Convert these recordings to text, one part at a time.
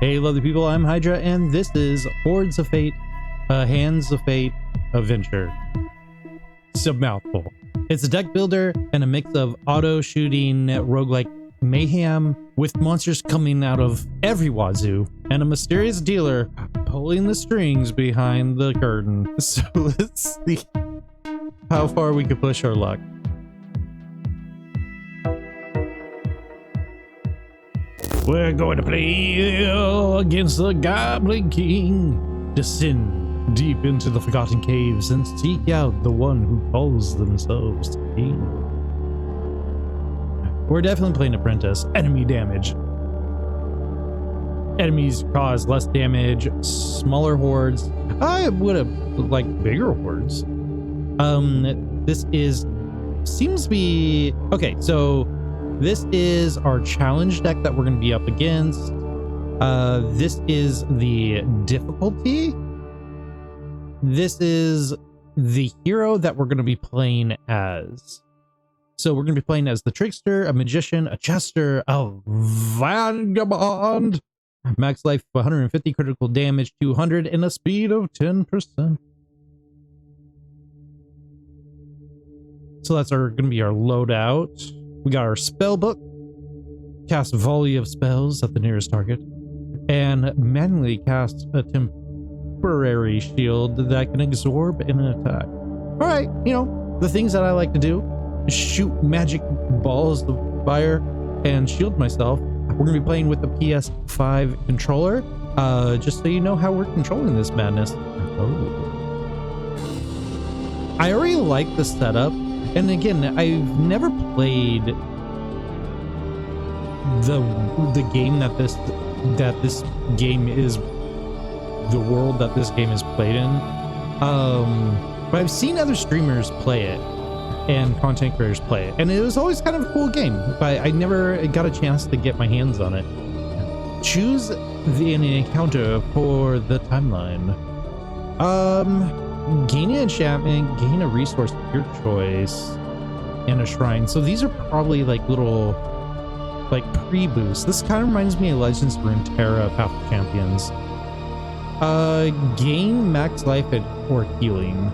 Hey lovely people, I'm Hydra and this is Hordes of Fate, Hands of Fate adventure. It's a mouthful. It's a deck builder and a mix of auto shooting roguelike mayhem with monsters coming out of every wazoo and a mysterious dealer pulling the strings behind the curtain. So let's see how far we can push our luck. We're going to play against the Goblin King. Descend deep into the forgotten caves and seek out the one who calls themselves king. We're definitely playing Apprentice. Enemy damage. Enemies cause less damage. Smaller hordes. I would have liked bigger hordes. This seems to be okay. So this is our challenge deck that we're going to be up against. This is the difficulty. This is the hero that we're going to be playing as. So we're going to be playing as the Trickster, a Magician, a Jester, a Vagabond. Max life 150, critical damage 200, and a speed of 10%. So that's going to be our loadout. We got our spell book, cast a volley of spells at the nearest target, and manually cast a temporary shield that can absorb an attack. All right, you know, the things that I like to do, shoot magic balls of fire and shield myself. We're going to be playing with the PS5 controller, just so you know how we're controlling this madness. Oh. I already like the setup. And again, I've never played the game that this game is, the world that this game is played in. But I've seen other streamers play it and content creators play it, and it was always kind of a cool game. But I never got a chance to get my hands on it. Choose an encounter for the timeline. Gain an enchantment, gain a resource of your choice, and a shrine. So these are probably like little pre-boosts. This kind of reminds me of Legends of Runeterra, Path of Champions. Gain max life or healing.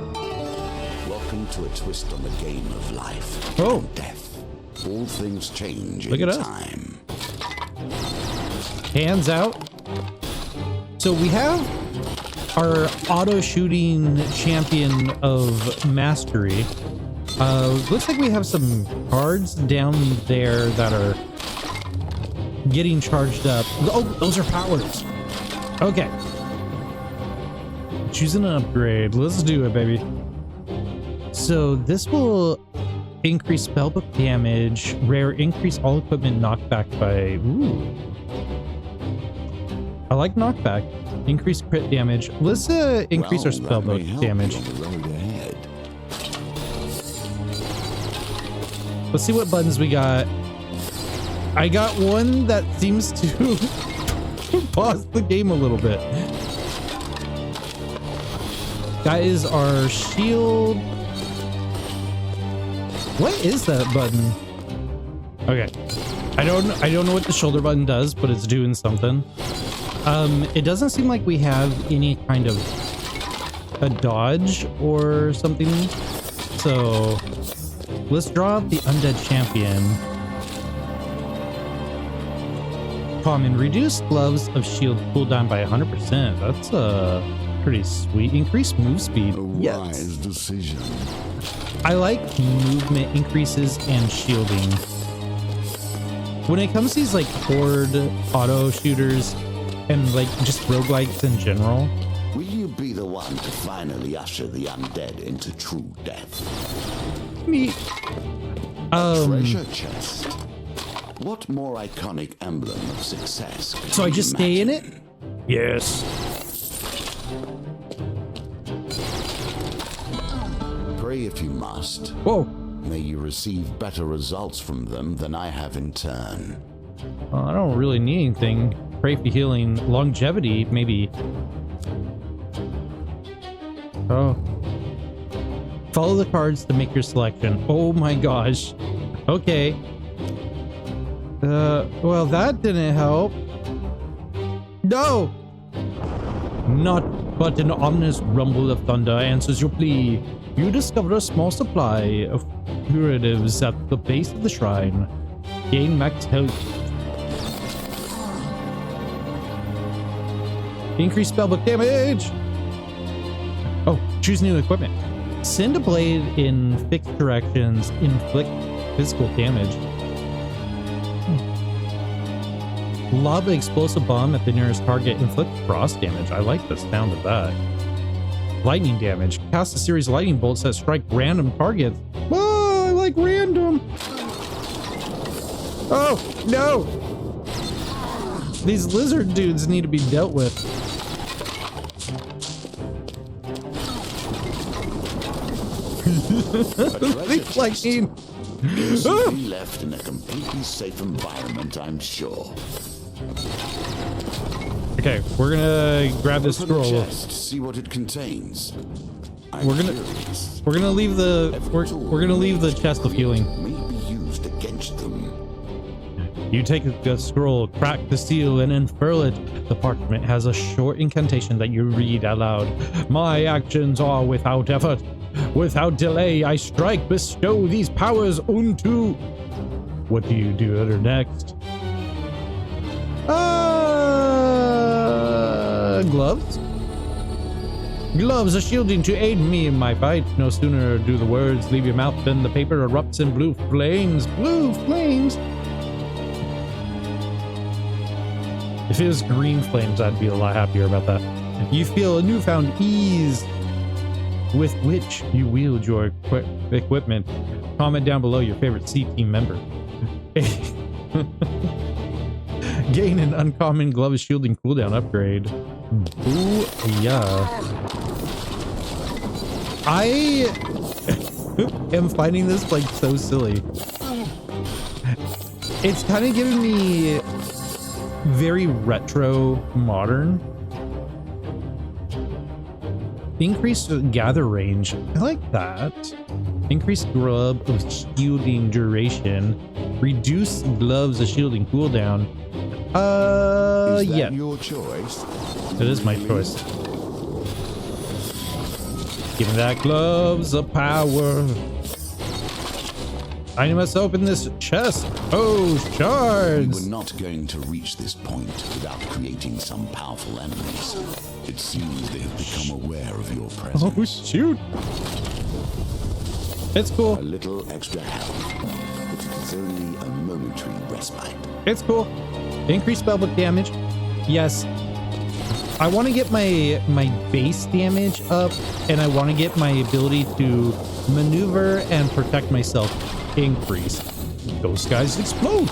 Welcome to a twist on the game of life and death. All things change Look in at time. Hands out. So we have our auto shooting champion of mastery. Looks like we have some cards down there that are getting charged up. Oh, those are powers. Okay. Choosing an upgrade. Let's do it, baby. So this will increase spellbook damage, rare, increase all equipment knockback by... Ooh. I like knockback. Increase crit damage. Let's increase our spellbook damage. Let's see what buttons we got. I got one that seems to pause the game a little bit. That is our shield. What is that button? Okay. I don't know what the shoulder button does, but it's doing something. It doesn't seem like we have any kind of a dodge or something. So let's draw out the undead champion. Common, reduce gloves of shield cooldown by 100%. That's pretty sweet. Increase move speed. Yes. Wise decision. I like movement increases and shielding. When it comes to these like horde auto shooters and like just roguelikes in general. Will you be the one to finally usher the undead into true death? Me. Treasure chest. What more iconic emblem of success? So I just stay in it? Yes. Pray if you must. Whoa. May you receive better results from them than I have in turn. I don't really need anything. Pray for healing. Longevity, maybe. Oh. Follow the cards to make your selection. Oh my gosh. Okay. Well, that didn't help. No! Not but an ominous rumble of thunder answers your plea. You discover a small supply of curatives at the base of the shrine. Gain max health. Increase spellbook damage! Oh, choose new equipment. Send a blade in fixed directions, inflict physical damage. Lob an explosive bomb at the nearest target, inflict frost damage. I like the sound of that. Lightning damage. Cast a series of lightning bolts that strike random targets. Oh, I like random. Oh, no. These lizard dudes need to be dealt with. Reflecting. Easily left in a completely safe environment, I'm sure. Okay, we're gonna grab this Open the scroll. chest, see what it contains. We're gonna leave the we're gonna leave the chest of healing. May be used against them. You take the scroll, crack the seal, and unfurl it. The parchment has a short incantation that you read aloud. My actions are without effort. Without delay, I strike, bestow these powers unto. What do you do at her next? Gloves? Gloves, a shielding to aid me in my fight. No sooner do the words leave your mouth than the paper erupts in blue flames. Blue flames? If it was green flames, I'd be a lot happier about that. You feel a newfound ease with which you wield your equipment. Comment down below your favorite C-Team member. Gain an uncommon glove shielding cooldown upgrade. Ooh, yeah. I am finding this like so silly. It's kind of giving me very retro modern. Increased gather range. I like that. Increased glove of shielding duration. Reduce gloves of shielding cooldown. Is that yeah. your choice? It is my choice. Give me that gloves of power. I must open this chest. Oh, shards. We're not going to reach this point without creating some powerful enemies. It seems they have become aware of your presence. Oh, shoot. It's cool. A little extra health, but it is only a momentary respite. It's cool. Increased spellbook damage. Yes. I want to get my base damage up, and I want to get my ability to maneuver and protect myself increased. Those guys explode.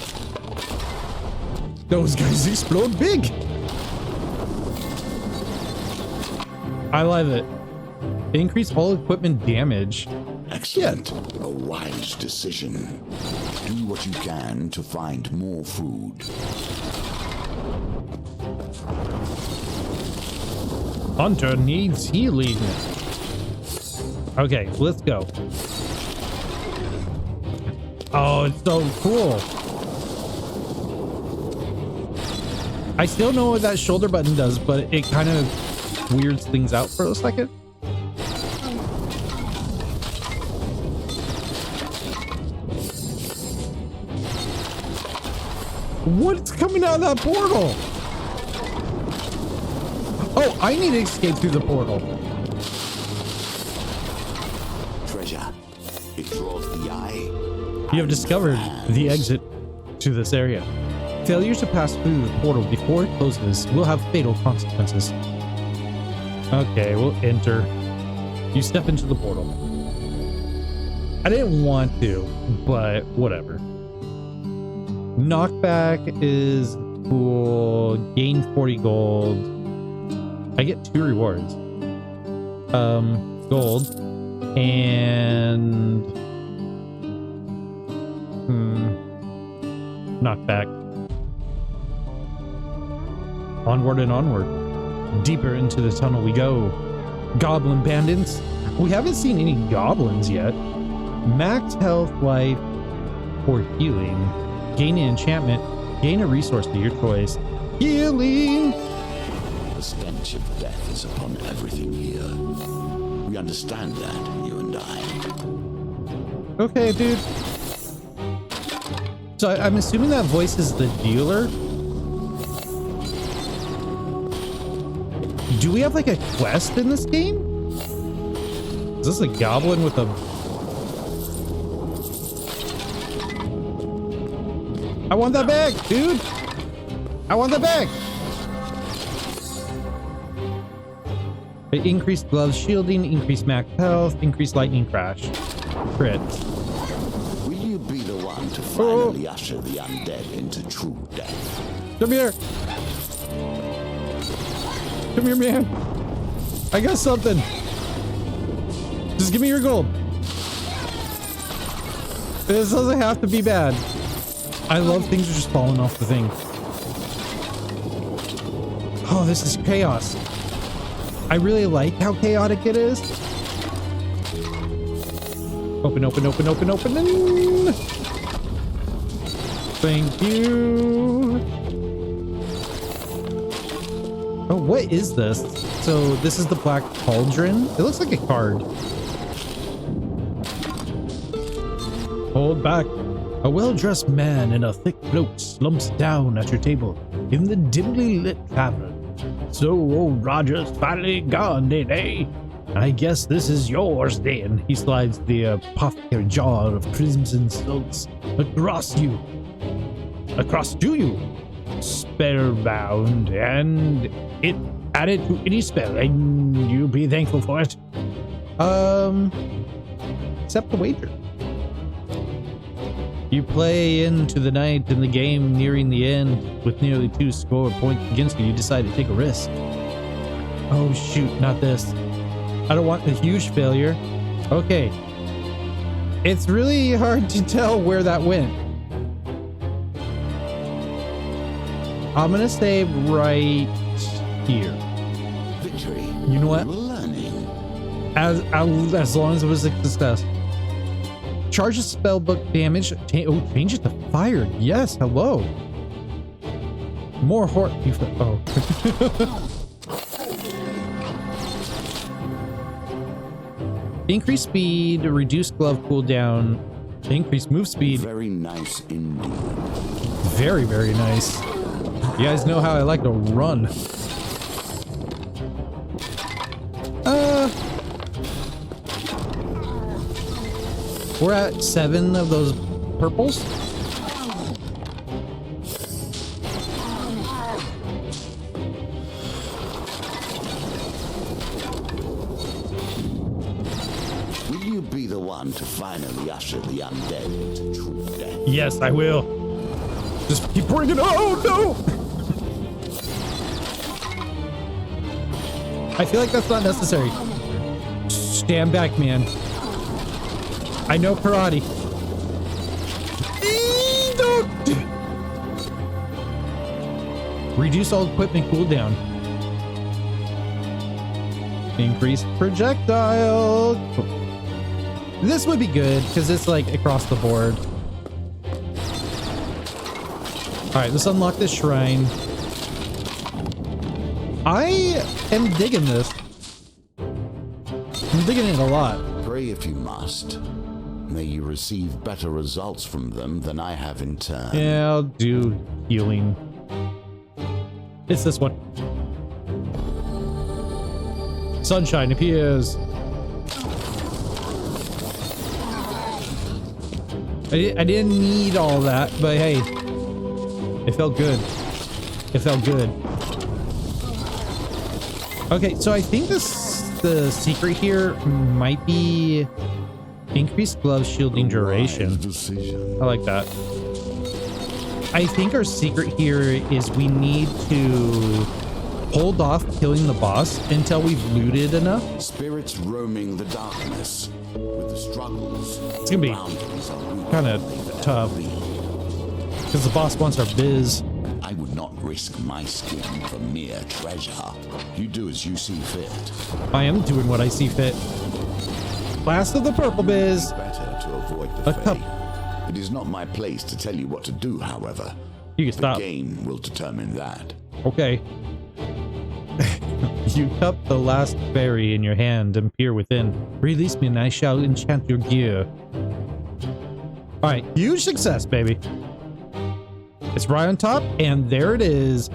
Those guys explode big. I love it. Increase all equipment damage. Excellent. A wise decision. Do what you can to find more food. Hunter needs healing. Okay, let's go. Oh, it's so cool. I still know what that shoulder button does, but it kind of weirds things out for a second. What's coming out of that portal? Oh, I need to escape through the portal. Treasure. It draws the eye. You have discovered the exit to this area. Failure to pass through the portal before it closes will have fatal consequences. Okay, we'll enter. You step into the portal. I didn't want to, but whatever. Knockback is cool. Gain 40 gold. I get 2 rewards. Gold. And knockback. Onward and onward. Deeper into the tunnel we go. Goblin bandits. We haven't seen any goblins yet. Max health, life, or healing. Gain an enchantment. Gain a resource to your choice. Healing. stench of death is upon everything here. We understand that, you and I. Okay, dude. So I'm assuming that voice is the dealer. Do we have like a quest in this game? Is this a goblin with a... I want that bag, dude. I want that bag. Increased gloves shielding, increased max health, increased lightning crash. Crit. Will you be the one to finally usher the undead into true death? Come here. Come here, man. I got something. Just give me your gold. This doesn't have to be bad. I love things are just falling off the thing. Oh, this is chaos. I really like how chaotic it is. Open, open, open, open, open. Thank you. Oh, what is this? So this is the Black Cauldron. It looks like a card. Hold back. A well-dressed man in a thick cloak slumps down at your table in the dimly lit tavern. So old Roger's finally gone, eh? I guess this is yours then. He slides the apothecary jar of crimson salts across to you. Spellbound, and it added to any spell, and you'll be thankful for it. Accept the wager. You play into the night in the game nearing the end with nearly 2 score points against you. You decide to take a risk. Oh shoot, not this. I don't want a huge failure. Okay. It's really hard to tell where that went. I'm gonna say right here. Victory. You know what? We're learning. As long as it was a success. Charge a spellbook damage. Change it to fire. Yes, hello. More oh. Increase speed, reduce glove cooldown, increase move speed. Very nice indeed. Very, very nice. You guys know how I like to run. We're at 7 of those purples. Will you be the one to finally usher the undead into true death? Yes, I will. Just keep bringing it. Oh, no! I feel like that's not necessary. Stand back, man. I know karate. Reduce all equipment cooldown. Increase projectile. This would be good because it's like across the board. All right, let's unlock this shrine. I am digging this. I'm digging it a lot. Pray if you must. May you receive better results from them than I have in turn. Yeah, I'll do healing. It's this one. Sunshine appears. I didn't need all that, but hey, it felt good. It felt good. Okay, so I think the secret here might be increased glove shielding duration. I like that. I think our secret here is we need to hold off killing the boss until we've looted enough. Spirits roaming the darkness with the struggles. It's gonna be kind of tough because the boss wants our biz. I would not risk my skin for mere treasure. You do as you see fit. I am doing what I see fit. Last of the purple biz. Better to avoid the A cup. fate. It is not my place to tell you what to do, however. You can The stop. game will determine that. Okay. You cup the last berry in your hand and peer within. Release me and I shall enchant your gear. All right, huge success, baby. It's right on top, and there it is.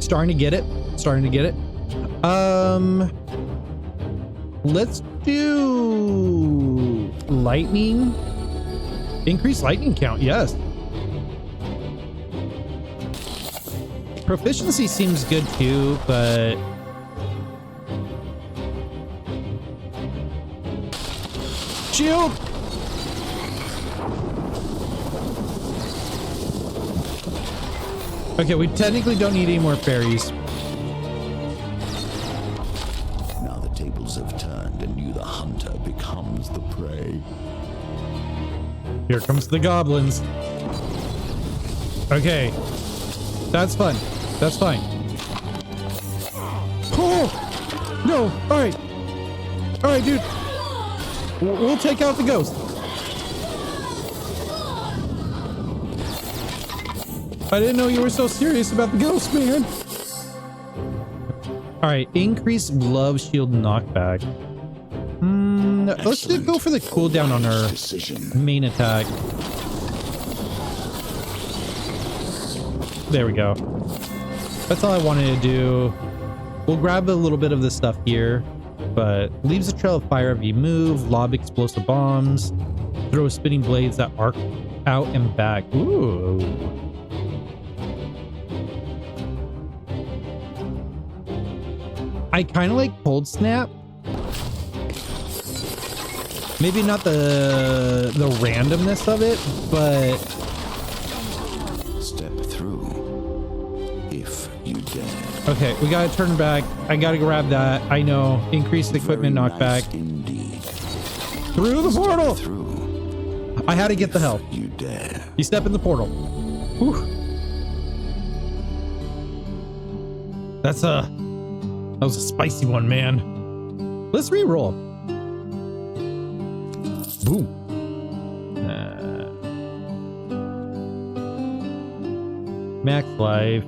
Starting to get it. Starting to get it. Let's do lightning. Increase lightning count, yes. Proficiency seems good too, but shield. Okay, we technically don't need any more fairies. Now the tables have turned and you, the hunter, becomes the prey. Here comes the goblins. Okay. That's fun. That's fine. Oh! No! Alright. Alright, dude. We'll take out the ghost. I didn't know you were so serious about the ghost, man. Alright, increase glove shield knockback. Let's just go for the cooldown on our main attack. There we go. That's all I wanted to do. We'll grab a little bit of this stuff here, but leaves a trail of fire if you move, lob explosive bombs, throw spinning blades that arc out and back. Ooh. I kind of like cold snap. Maybe not the randomness of it, but step through if you dare. Okay, we gotta turn back. I gotta grab that. I know. Increased equipment knockback. Indeed. Through the portal. Through. I had to get the help. You dare. You step in the portal. Whew. That was a spicy one, man. Let's re-roll. Boom. Max life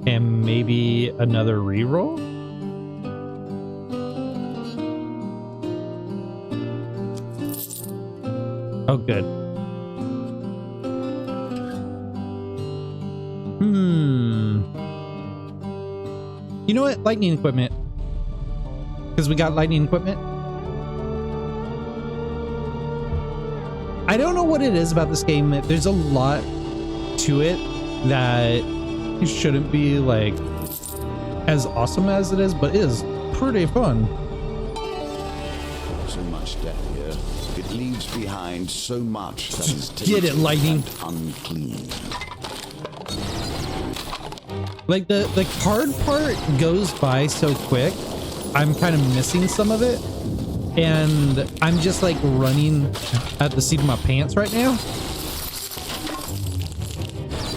and maybe another re-roll. Oh, good. You know what? Lightning equipment. Because we got lightning equipment. I don't know what it is about this game. There's a lot to it that shouldn't be like as awesome as it is, but it is pretty fun. So much death here. It leaves behind so much that is Get it, lightning. Unclean. Like the card part goes by so quick. I'm kind of missing some of it. And I'm just like running at the seat of my pants right now.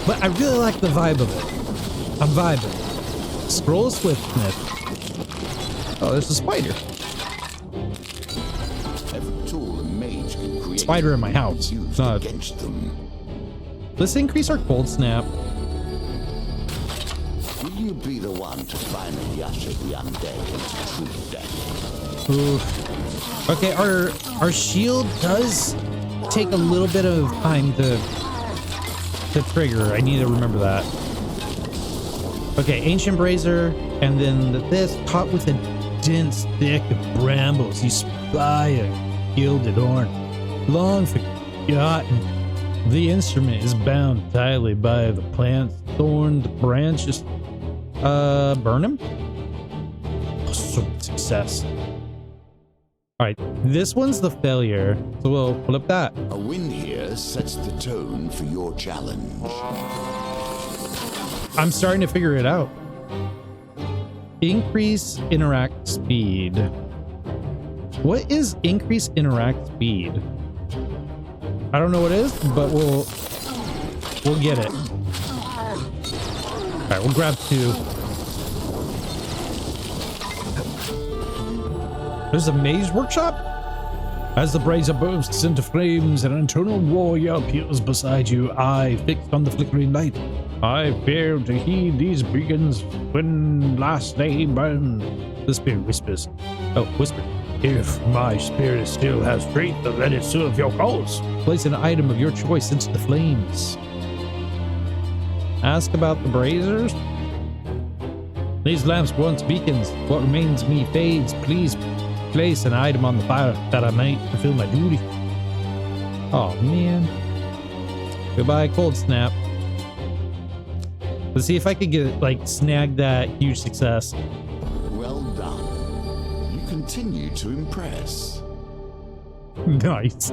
But I really like the vibe of it. I'm vibing. Scroll swiftness. Oh, there's a spider. Every tool a mage can create Spider in my house. It's not against them. Let's increase our cold snap. Will you be the one to finally usher the undead into true death? Oof. Okay, our shield does take a little bit of time to trigger. I need to remember that. Okay, ancient brazier, and then this caught with a dense thick of brambles. You spy a gilded horn, long forgotten. The instrument is bound tightly by the plant's thorned branches. Burn him. Oh, so much success. All right, this one's the failure, so we'll flip that. A win here sets the tone for your challenge. I'm starting to figure it out. Increase interact speed. What is increase interact speed? I don't know what it is, but we'll get it. All right, we'll grab 2. There's a maze workshop? As the brazier bursts into flames, an internal warrior appears beside you, eye fixed on the flickering light. I failed to heed these beacons when last they burned. The spirit whispers. Oh, whisper. If my spirit still has strength, then let it serve your cause. Place an item of your choice into the flames. Ask about the braziers. These lamps once beacons. What remains me fades. Please place an item on the fire that I might fulfill my duty. Oh man. Goodbye, cold snap. Let's see if I could get like snag that huge success. Well done. You continue to impress. Nice.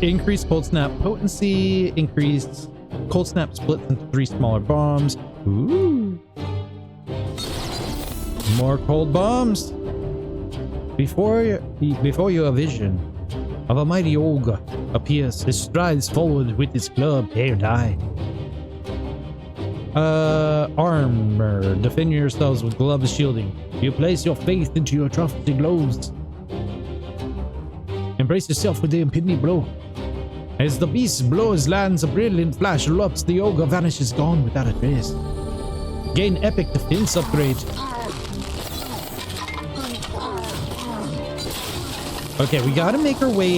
Increased cold snap potency. Increased cold snap splits into 3 smaller bombs. Ooh. More cold bombs. Before you, a vision of a mighty ogre appears. His strides forward with his club, hair dyed. Armor. Defend yourselves with gloves shielding. You place your faith into your trusty gloves. Embrace yourself with the impending blow. As the beast blows, lands a brilliant flash, erupts, the ogre vanishes, gone without a trace. Gain epic defense upgrade. Okay, we gotta make our way.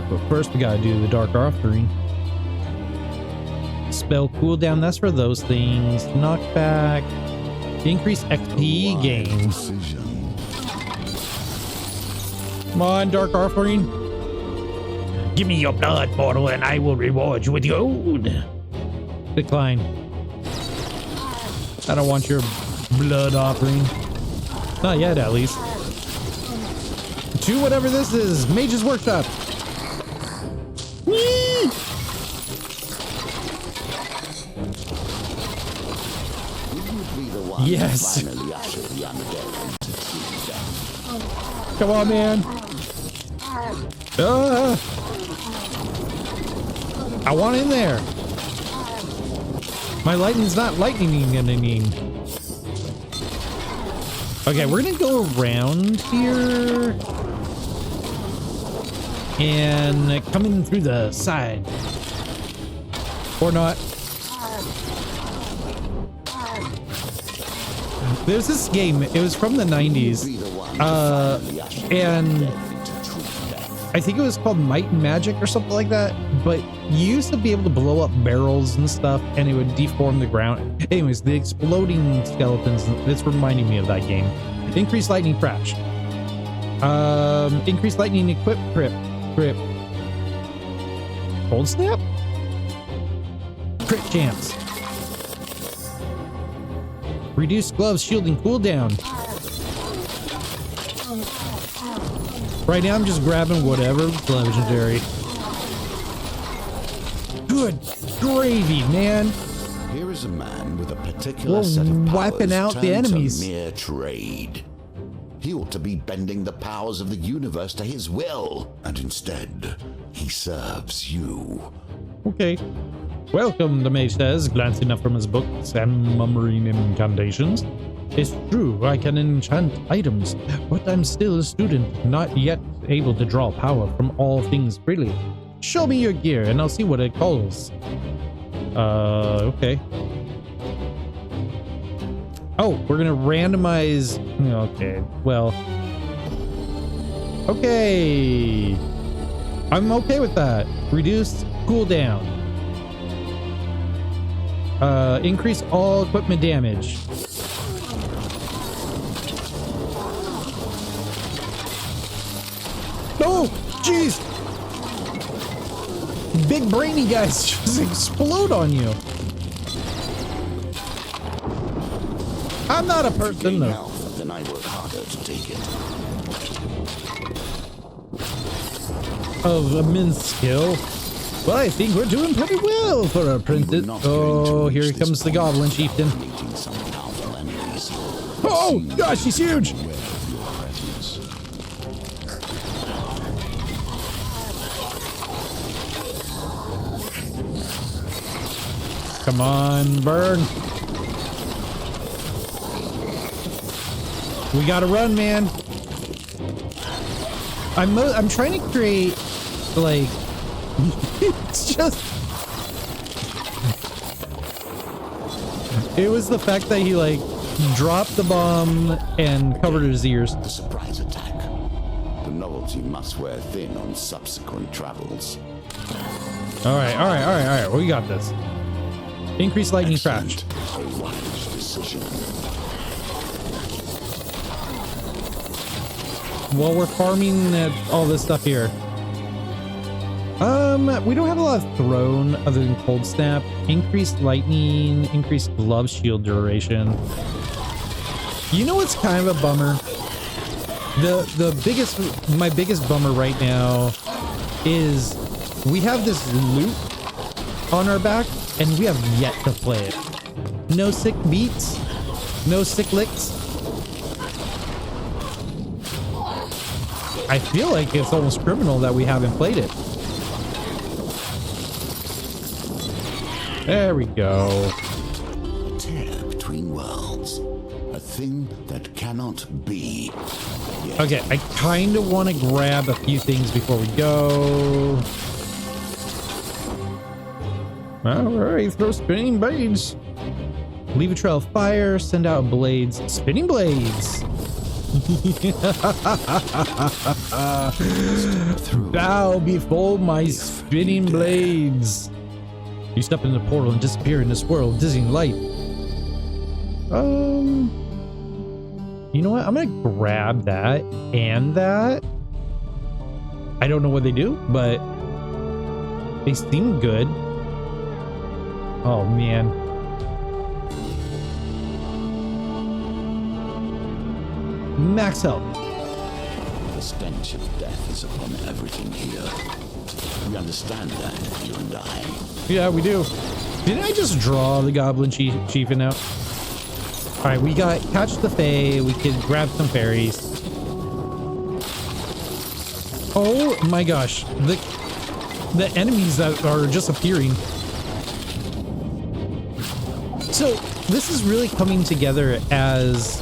But first, we gotta do the Dark Offering. Spell cooldown, that's for those things. Knockback. Increase XP gain. Come on, Dark Offering. Give me your blood, mortal, and I will reward you with gold. Decline. I don't want your blood offering. Not yet, at least. To whatever this is, Mage's Workshop. Whee! Yes. Come on, man. I want in there. My lightning's not lightning anything. Okay, we're gonna go around here and come in through the side, or not. There's this game. It was from the 90s, and I think it was called Might and Magic or something like that. But you used to be able to blow up barrels and stuff, and it would deform the ground. Anyways, the exploding skeletons. It's reminding me of that game. Increased lightning crash. Increased lightning equip grip. Cold snap. Crit chance. Reduced gloves shielding cooldown. Right now I'm just grabbing whatever's legendary. Good gravy, man. Here is a man with a particular set of powers wiping out the enemies. Mere trade. He ought to be bending the powers of the universe to his will, and instead, he serves you. Okay. Welcome, the mage says, glancing up from his books and murmuring incantations. It's true, I can enchant items, but I'm still a student, not yet able to draw power from all things freely. Show me your gear, and I'll see what it calls. Okay. Oh, we're gonna randomize. Okay, well. Okay. I'm okay with that. Reduced cooldown. Increase all equipment damage. Oh, jeez. Big brainy guys just explode on you. I'm not a person, though. Then I work harder to take it. Of immense skill. But I think we're doing pretty well for a apprentice. Oh, here comes the Goblin Chieftain. Oh, gosh, he's huge. Come on, burn. We gotta run, man. I'm trying to create like It's just... It was the fact that he, like, dropped the bomb and covered his ears. The surprise attack. The novelty must wear thin on subsequent travels. All right. We got this. Increase lightning crash. A wise decision. While we're farming all this stuff here. We don't have a lot of thrown other than cold snap. Increased lightning, increased glove shield duration. You know what's kind of a bummer? My biggest bummer right now is we have this loot on our back and we have yet to play it. No sick beats, no sick licks. I feel like it's almost criminal that we haven't played it. There we go. Tear between worlds. A thing that cannot be. Yet. Okay, I kind of want to grab a few things before we go. All right, throw spinning blades. Leave a trail of fire, send out blades. Spinning blades. Bow before my spinning blades. You step in the portal and disappear in this world, dizzying light. You know what? I'm gonna grab that and that. I don't know what they do, but they seem good. Oh man. Max health. The stench of death is upon everything here. We understand that, you and I. Yeah, we do. Didn't I just draw the goblin chiefin out? All right, we got catch the fae. We could grab some fairies. Oh my gosh, the enemies that are just appearing. So this is really coming together as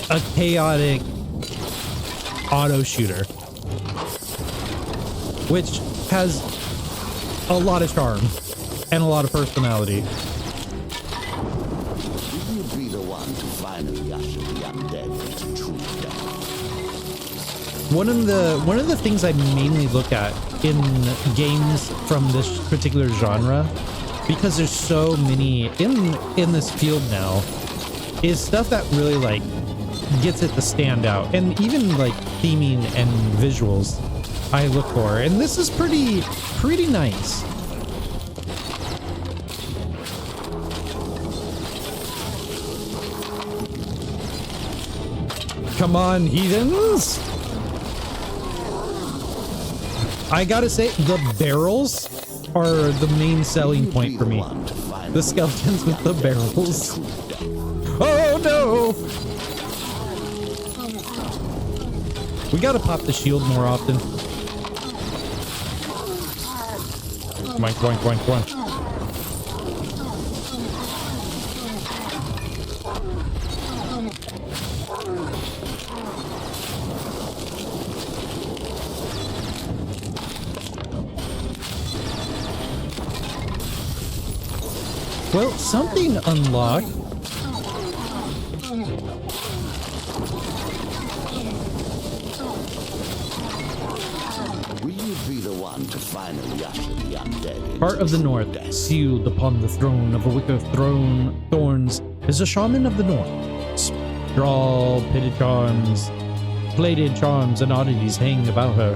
a chaotic auto shooter, which has a lot of charm and a lot of personality. Will you be the one to finally usher the undead into true death? One of the things I mainly look at in games from this particular genre, because there's so many in this field now, is stuff that really like gets it to stand out, and even like theming and visuals I look for, and this is pretty nice. Come on, heathens! I gotta say, the barrels are the main selling point for me. The skeletons with the barrels. Oh no! We gotta pop the shield more often. Come on, come on. Well, something unlocked. Will you be the one to finally usher the undead? Part of the North, sealed upon the throne of a wicker throne thorns, is a shaman of the North. Straw pitted charms, plated charms, and oddities hang about her.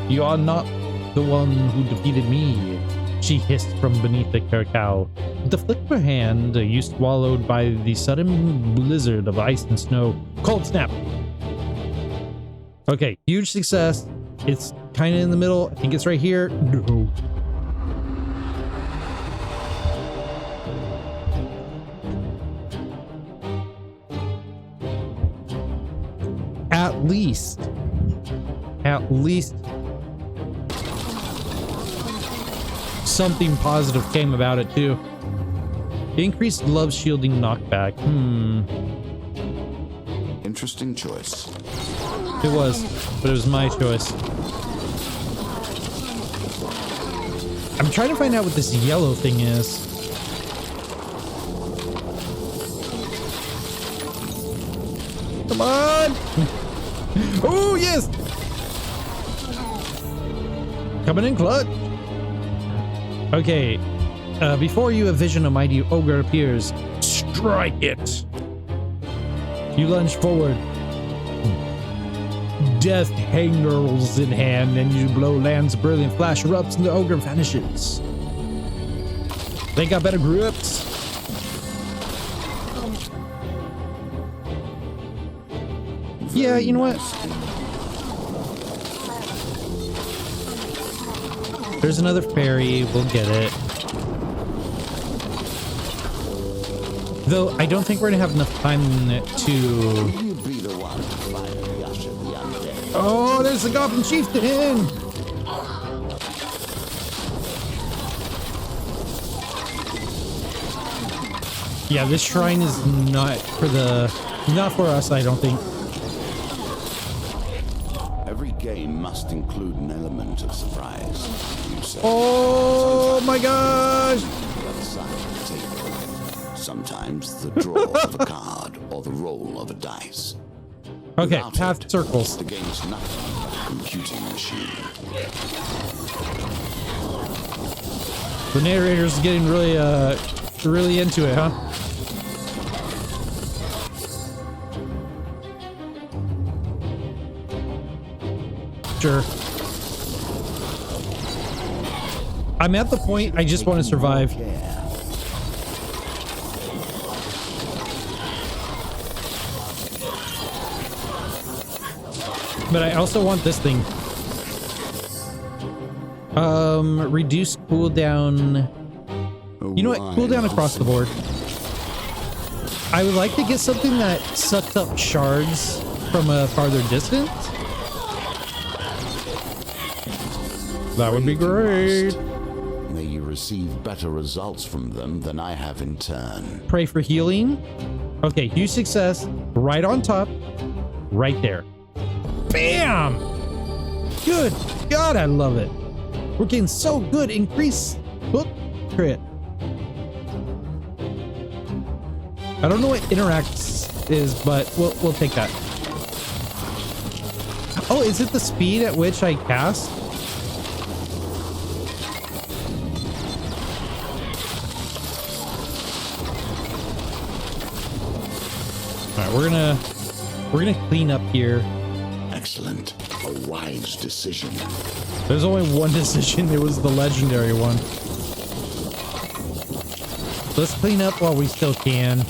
You are not the one who defeated me, she hissed from beneath the cacao. With the flick of her hand, you swallowed by the sudden blizzard of ice and snow. Cold snap! Okay, huge success. It's kind of in the middle. I think it's right here. No. At least something positive came about it too. Increased glove shielding knockback. Interesting choice. It was, but it was my choice. I'm trying to find out what this yellow thing is. Come on! Oh, yes! Coming in clutch. Okay. Before you, a vision of mighty ogre appears. Strike it! You lunge forward. Death hangers in hand, and you blow lands. Brilliant flash erupts, and the ogre vanishes. They got better grips. Yeah, you know what? There's another fairy. We'll get it. Though I don't think we're gonna have enough time to. Oh, there's the Goblin Chieftain! Yeah, this shrine is not for us, I don't think. Every game must include an element of surprise. Oh my gosh! Sometimes the draw of a card or the roll of a dice. Okay, Without path it, circles. the game's nothing but a computing machine. The narrator's getting really into it, huh? Sure. I'm at the point I just want to survive. But I also want this thing. Reduce cooldown. You know what? Cooldown across the board. I would like to get something that sucks up shards from a farther distance. That would be great. May you receive better results from them than I have in turn. Pray for healing. Okay, huge success. Right on top. Right there. Bam! Good God, I love it. We're getting so good. Increase book crit. I don't know what interacts is, but we'll take that. Oh, is it the speed at which I cast? All right, we're gonna clean up here. Excellent. A wise decision. There's only one decision. It was the legendary one. Let's clean up while we still can.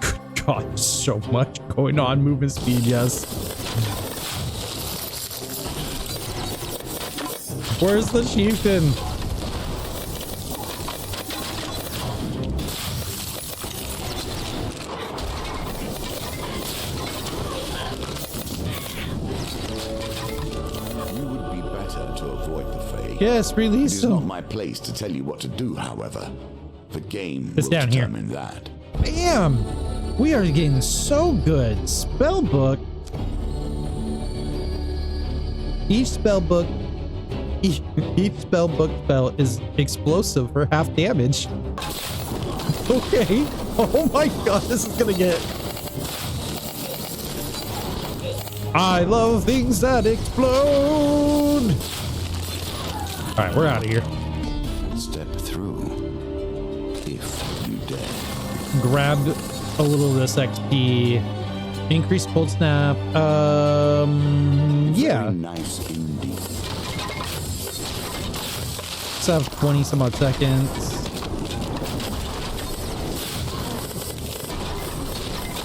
Good God, so much going on. Movement speed, yes. Where's the chieftain? Yes, release It is them. not my place to tell you what to do, however. The game It's will down here. determine that. Bam! We are getting so good. Spellbook. Each spellbook spell is explosive for half damage. Okay. Oh my God, this is gonna get. I love things that explode. All right, we're out of here. Step through, if you dare. Grabbed a little of this XP. Increased cold snap. Yeah. Very nice indeed. Let's have 20 some odd seconds.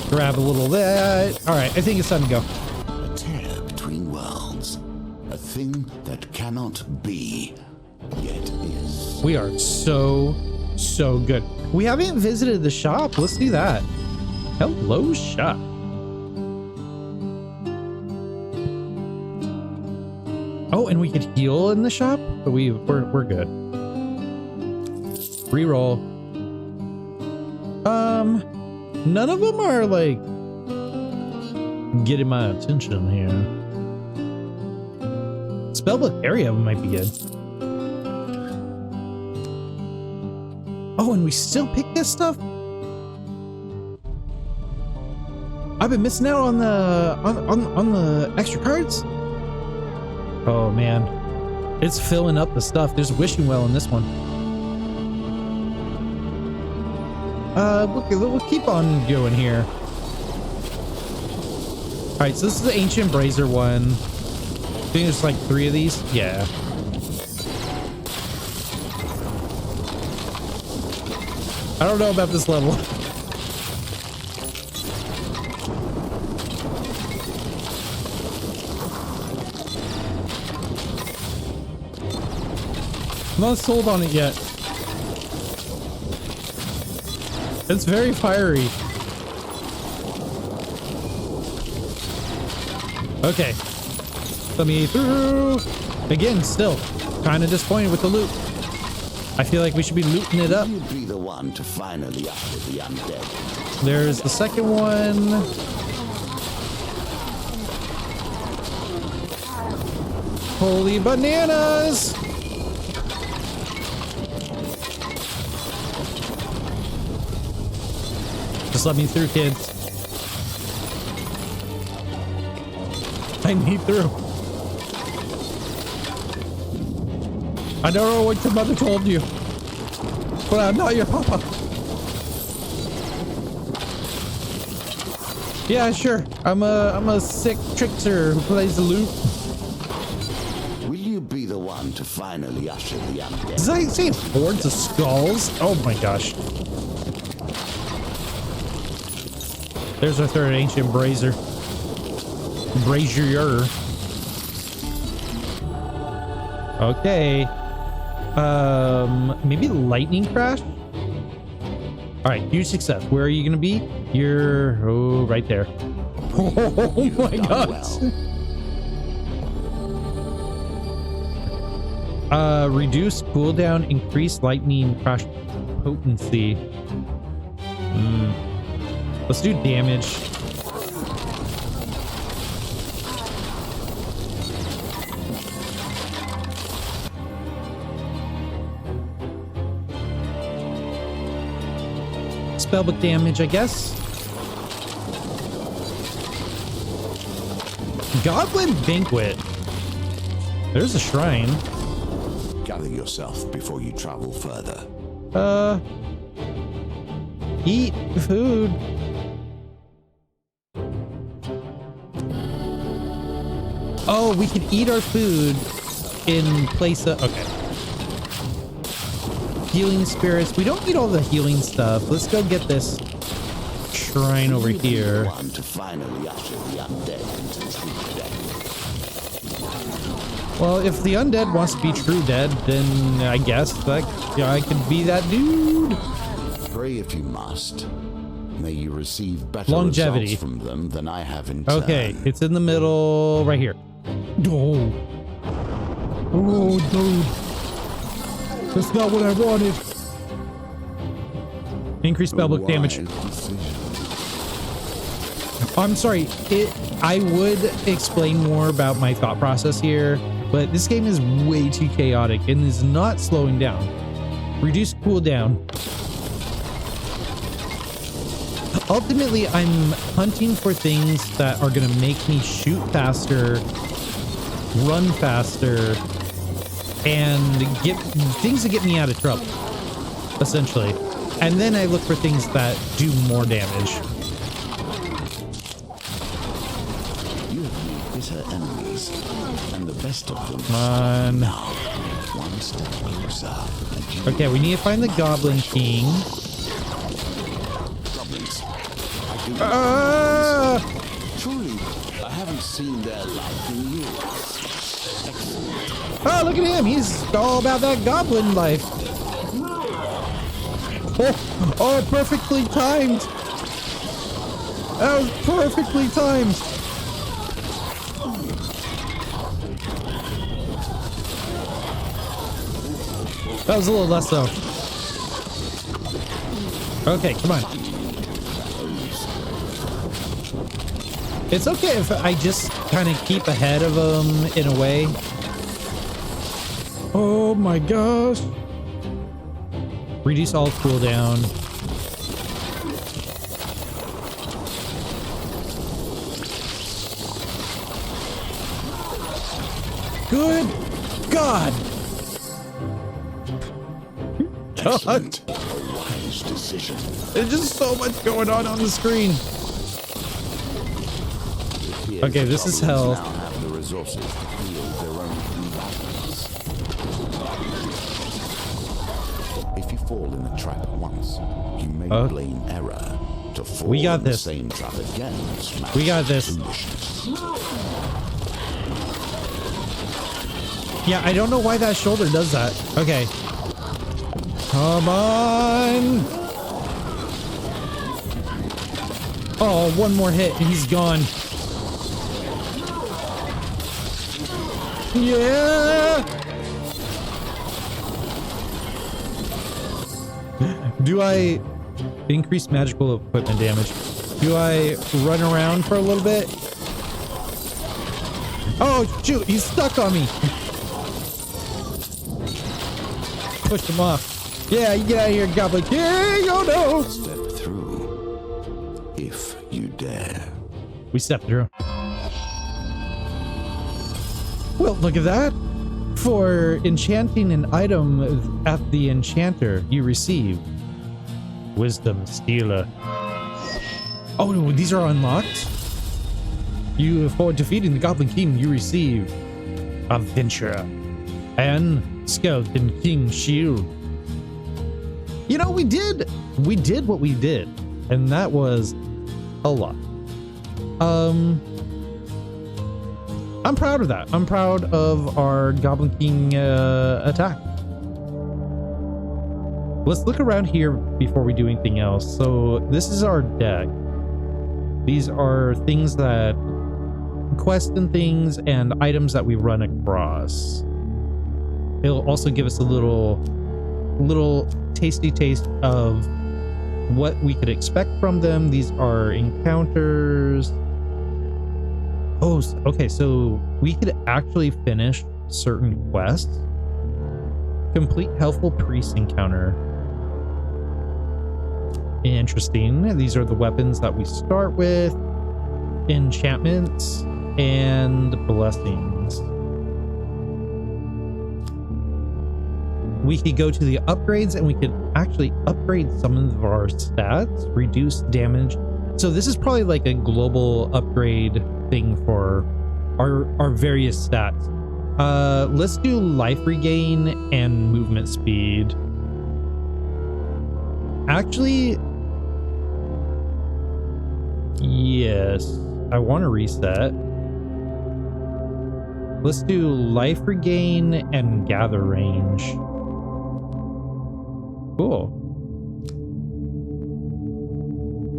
Grab a little of that. All right, I think it's time to go. A tear between worlds. A thing that cannot be, yet is. We are so good. We haven't visited the shop. Let's do that. Hello, shop. Oh, and we could heal in the shop, but we're good. Reroll. None of them are like getting my attention here. spellbook area might be good. Oh, and we still pick this stuff? I've been missing out on the extra cards? Oh man. It's filling up the stuff. There's a wishing well in this one. We'll keep on going here. All right, so this is the Ancient Brazier one. I think there's like 3 of these. Yeah. I don't know about this level. I'm not sold on it yet. It's very fiery. Okay. Let me through. Again, still kind of disappointed with the loot. I feel like we should be looting it up. You'd be the one to finally usher the undead. There's the second one. Holy bananas! Just let me through, kids. I need through. I don't know what your mother told you, but I'm not your papa. Yeah, sure. I'm a sick trickster who plays the loop. Will you be the one to finally usher the undead? Does that say hordes of skulls? Oh my gosh. There's our third Ancient Brazier. Brazier. Okay. Maybe lightning crash? All right, huge success. Where are you gonna be? You're right there. Oh my god. Reduce cooldown, increase lightning crash potency. Let's do damage. Spellbook damage, I guess. Goblin Banquet. There's a shrine. Gather yourself before you travel further. Eat food. Oh, we can eat our food in place of... Okay. Healing spirits. We don't need all the healing stuff. Let's go get this shrine over here. One to finally usher the undead into true death. Well, if the undead wants to be true dead, then I guess that I could be that dude. Pray if you must. May you receive better Longevity results from them than I have in turn. Okay, it's in the middle right here. Oh, oh, dude. That's not what I wanted. Increased spellbook damage. I'm sorry. I would explain more about my thought process here, but this game is way too chaotic and is not slowing down. Reduce cooldown. Ultimately, I'm hunting for things that are going to make me shoot faster, run faster, and get things that get me out of trouble, essentially. And then I look for things that do more damage. You have made bitter enemies, and the best of them. Come on. Now, one step closer. Okay, we need to find the Goblin King. Goblins. Truly, I haven't seen their like in years. Oh, look at him. He's all about that goblin life. Oh, perfectly timed. That was perfectly timed. That was a little less though. Okay, come on. It's okay if I just kind of keep ahead of them in a way. Oh my gosh. Reduce all cooldown. Good God. Excellent. A wise decision. There's just so much going on the screen. Okay, this is hell. Now have the resources to field their own combatants. If you fall in a trap once, you may blame error. To fall We got in the this. same trap again. We got this. Foolishness. Yeah, I don't know why that shoulder does that. Okay. Come on. Oh, one more hit and he's gone. Yeah. Do I increase magical equipment damage? Do I run around for a little bit? Oh, shoot. He's stuck on me. Push him off. Yeah, you get out of here, Goblin King. Oh no! Step through, if you dare. We step through. Well, look at that. For enchanting an item at the enchanter, you receive Wisdom Stealer. Oh, no, these are unlocked. For defeating the Goblin King, you receive Adventurer and Skeleton King Shield. You know, we did what we did, and that was a lot. I'm proud of that. I'm proud of our Goblin King attack. Let's look around here before we do anything else. So this is our deck. These are things that quests and things and items that we run across. It'll also give us a little tasty taste of what we could expect from them. These are encounters. Oh, okay, so we could actually finish certain quests. Complete Helpful Priest encounter. Interesting. These are the weapons that we start with. Enchantments and blessings. We could go to the upgrades and we could actually upgrade some of our stats, reduce damage. So this is probably like a global upgrade thing for our various stats. Let's do life regain and movement speed. Actually, yes, I want to reset. Let's do life regain and gather range. Cool.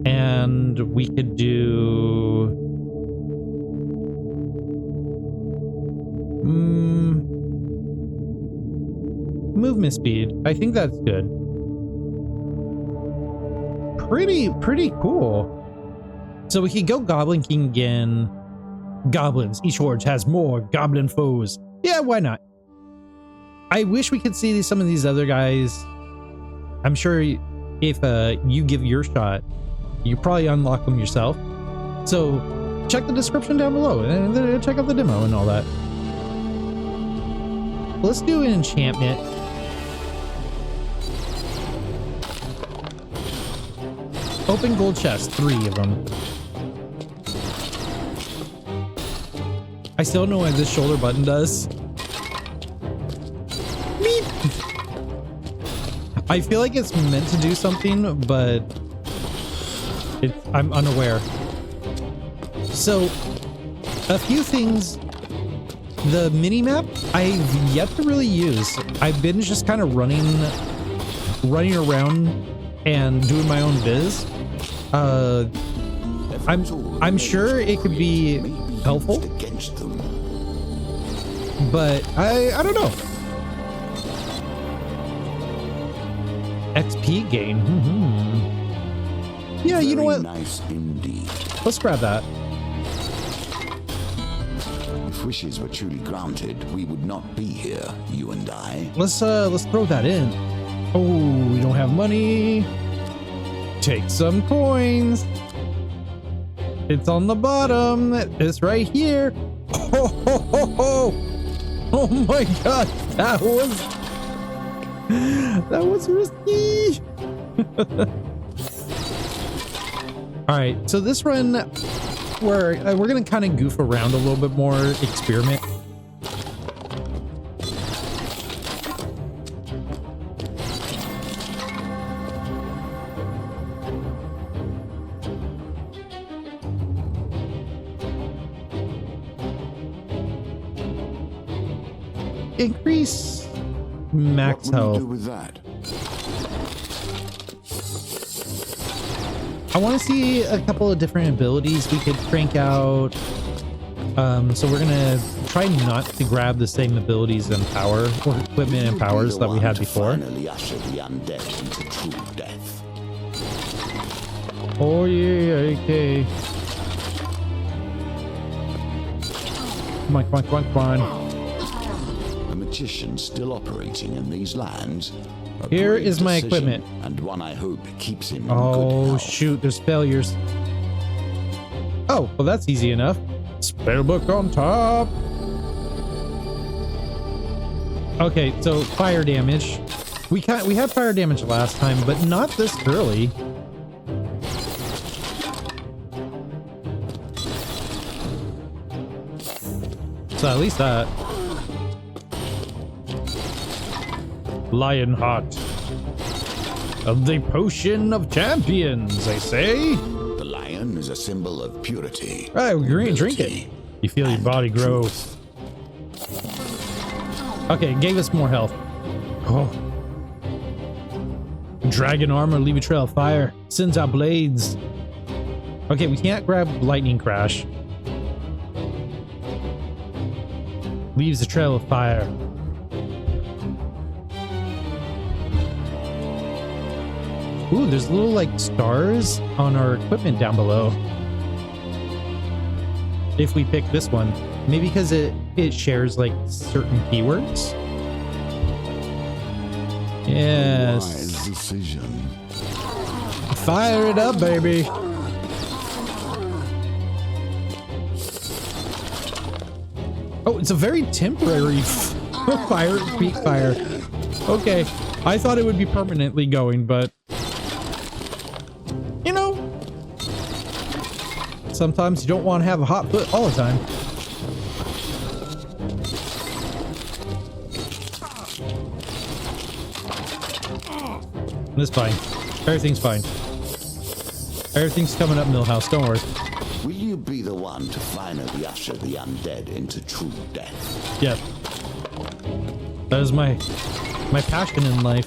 And we could do movement speed. I think that's good. Pretty cool. So we could go Goblin King again. Goblins. Each horde has more goblin foes. Yeah, why not? I wish we could see some of these other guys. I'm sure if you give your shot, you probably unlock them yourself. So check the description down below and check out the demo and all that. Let's do an enchantment. Open gold chest, 3 of them. I still don't know what this shoulder button does. Meep. I feel like it's meant to do something, but I'm unaware. So, a few things. The mini-map, I've yet to really use. I've been just kind of running around and doing my own biz. I'm sure it could be helpful, but I don't know. XP gain. Yeah, you know what? Nice indeed. Let's grab that. If wishes were truly granted, we would not be here, you and I. Let's throw that in. Oh, we don't have money. Take some coins. It's on the bottom. It's right here. Oh, ho, ho, ho. Oh my god, that was risky. All right, so this run, we're gonna kind of goof around a little bit more, experiment. Increase max health. What will you do with that? I want to see a couple of different abilities we could crank out. So we're gonna try not to grab the same abilities and power or equipment and powers that we had before. Finally usher the undead into true death. Oh yeah, okay. Come on, come on, come on, come on. A magician still operating in these lands. A Here brave is my decision, equipment. and one I hope keeps him in good Oh health. shoot, there's failures. Oh, well that's easy enough. Spellbook on top. Okay, so fire damage. We had fire damage last time, but not this early. So at least that. Lionheart. Of the potion of champions, I say. The lion is a symbol of purity. All right, we're gonna drink it. ability, You feel your and body grow. truth. Okay, it gave us more health. Oh. Dragon armor, leave a trail of fire. Sends out blades. Okay, we can't grab lightning crash. Leaves a trail of fire. Ooh, there's little like stars on our equipment down below. If we pick this one, maybe because it shares like certain keywords. Yes. Wise decision. Fire it up, baby. Oh, it's a very temporary fire, peak fire. Okay, I thought it would be permanently going, but you know, sometimes you don't want to have a hot foot all the time. It's fine. Everything's fine. Everything's coming up, Millhouse. Don't worry. Will you be the one to finally usher the undead into true death? Yeah. That is my passion in life.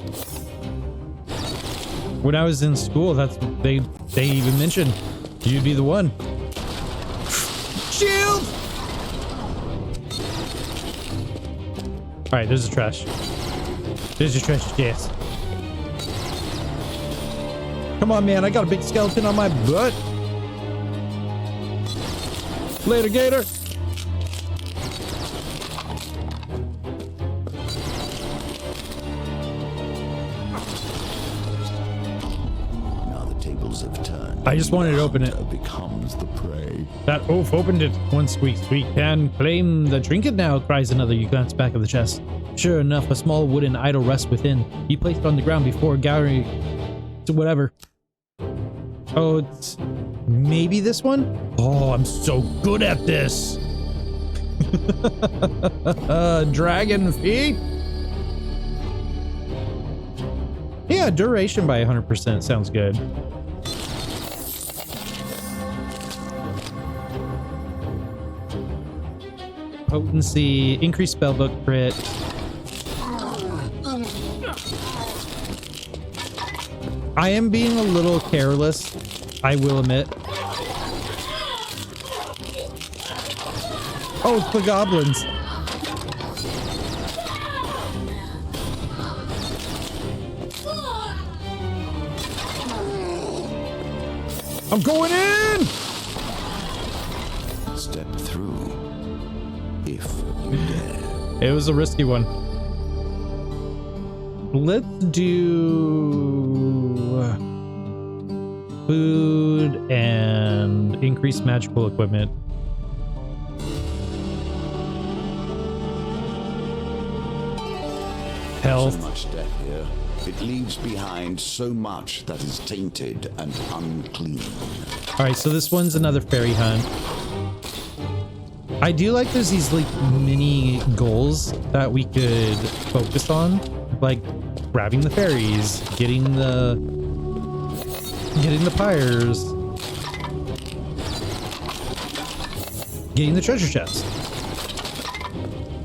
When I was in school, that's they even mentioned you'd be the one. Shield! Alright, there's the trash. There's your trash, yes. Come on, man, I got a big skeleton on my butt. Later, Gator. Now the tables have turned. I just wanted to open it. Hunter becomes the prey. That oaf opened it. One squeaks. We can claim the trinket now, cries another. You glance back of the chest. Sure enough, a small wooden idol rests within. He placed on the ground before gallery to whatever. Oh, it's maybe this one? Oh, I'm so good at this. Dragon feet. Yeah, duration by 100% sounds good. Potency, increased spellbook crit. I am being a little careless, I will admit. Oh, it's the goblins. I'm going in! Step through. If It was a risky one. Let's do food and increase magical equipment. Health. So much death here. It leaves behind so much that is tainted and unclean. All right, so this one's another fairy hunt. I do like there's these like mini goals that we could focus on, like grabbing the fairies, getting the pyres, getting the treasure chest.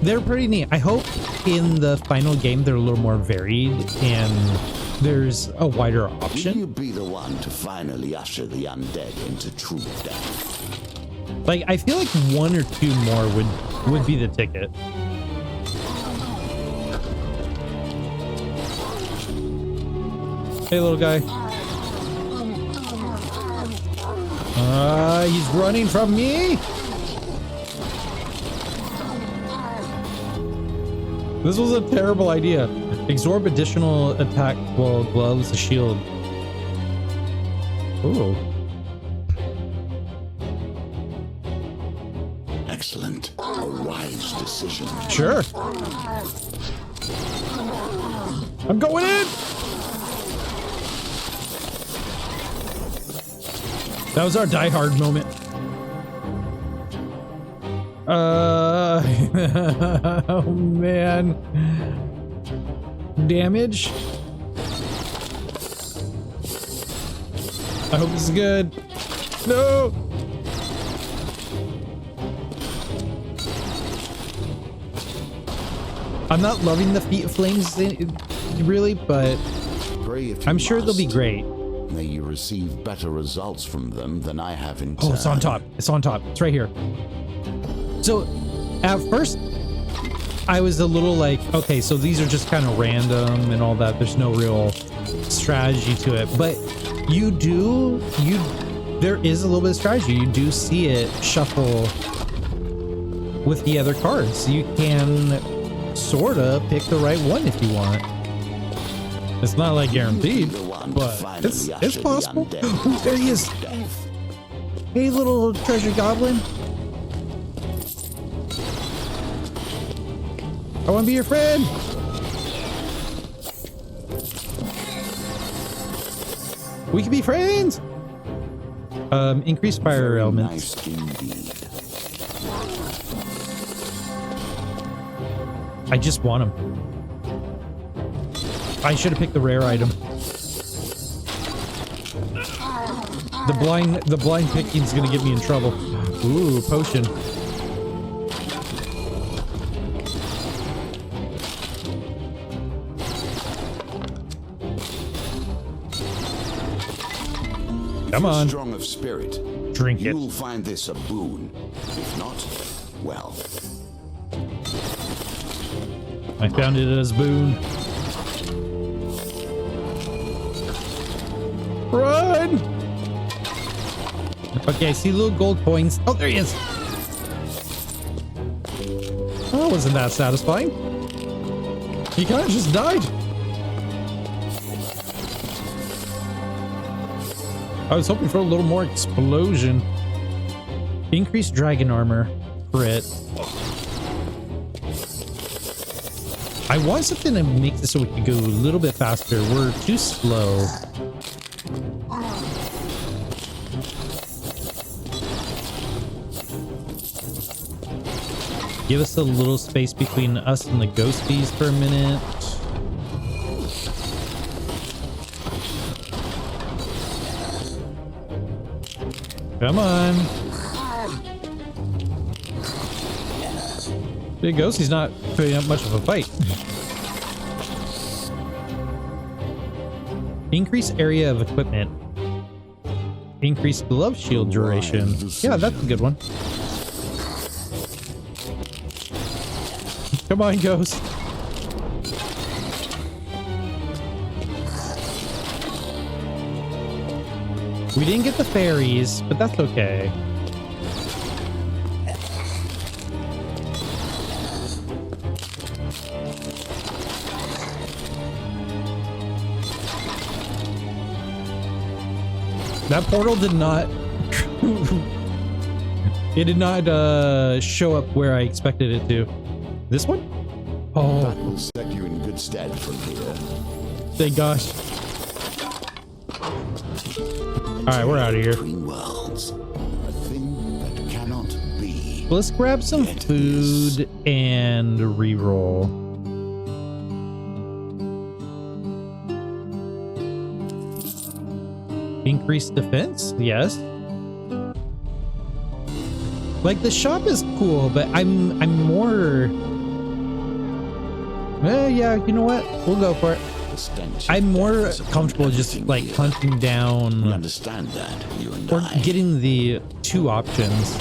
They're pretty neat. I hope in the final game they're a little more varied and there's a wider Will option. you be the one to finally usher the undead into true death? Like, I feel like one or two more would be the ticket. Hey, little guy. He's running from me. This was a terrible idea. Absorb additional attack while gloves a shield. Ooh. Excellent. A wise decision. Sure. I'm going in. That was our Die Hard moment. Oh man. Damage. I hope this is good. No. I'm not loving the feet of flames really, but Pray if you I'm sure they'll be must. great. May you receive better results from them than I have in Oh, it's on top. It's on top. It's right here. So at first I was a little like, okay, so these are just kind of random and all that. There's no real strategy to it, but there is a little bit of strategy. You do see it shuffle with the other cards. You can sort of pick the right one if you want. It's not like guaranteed, but it's possible. Oh, there he is. Hey, little treasure goblin. I want to be your friend. We can be friends. Increase fire elements. Nice indeed. I just want them. I should have picked the rare item. The blind picking is gonna get me in trouble. Ooh, potion. Come on. Strong of spirit. Drink it. You'll find this a boon. If not, well. I found it as boon. Run! Okay, I see little gold coins. Oh, there he is. Oh, wasn't that satisfying? He kind of just died. I was hoping for a little more explosion. Increased dragon armor. Crit. I want something to make this so we can go a little bit faster. We're too slow. Give us a little space between us and the ghosties for a minute. Come on. Big ghostie's not putting up much of a fight. Increase area of equipment. Increase glove shield duration. Yeah, that's a good one. Come on, Ghost. We didn't get the fairies, but that's okay. That portal did not. It did not show up where I expected it to. This one? Oh. That will set you in good stead from here. Thank gosh. Alright, we're out of here. Between worlds. A thing that cannot be. Let's grab some Yet food and reroll. Increased defense? Yes. Like the shop is cool, but I'm more. Yeah, you know what? We'll go for it. The stench I'm of more death is upon comfortable just everything like here. hunting We down understand that, you and or I. getting the two options.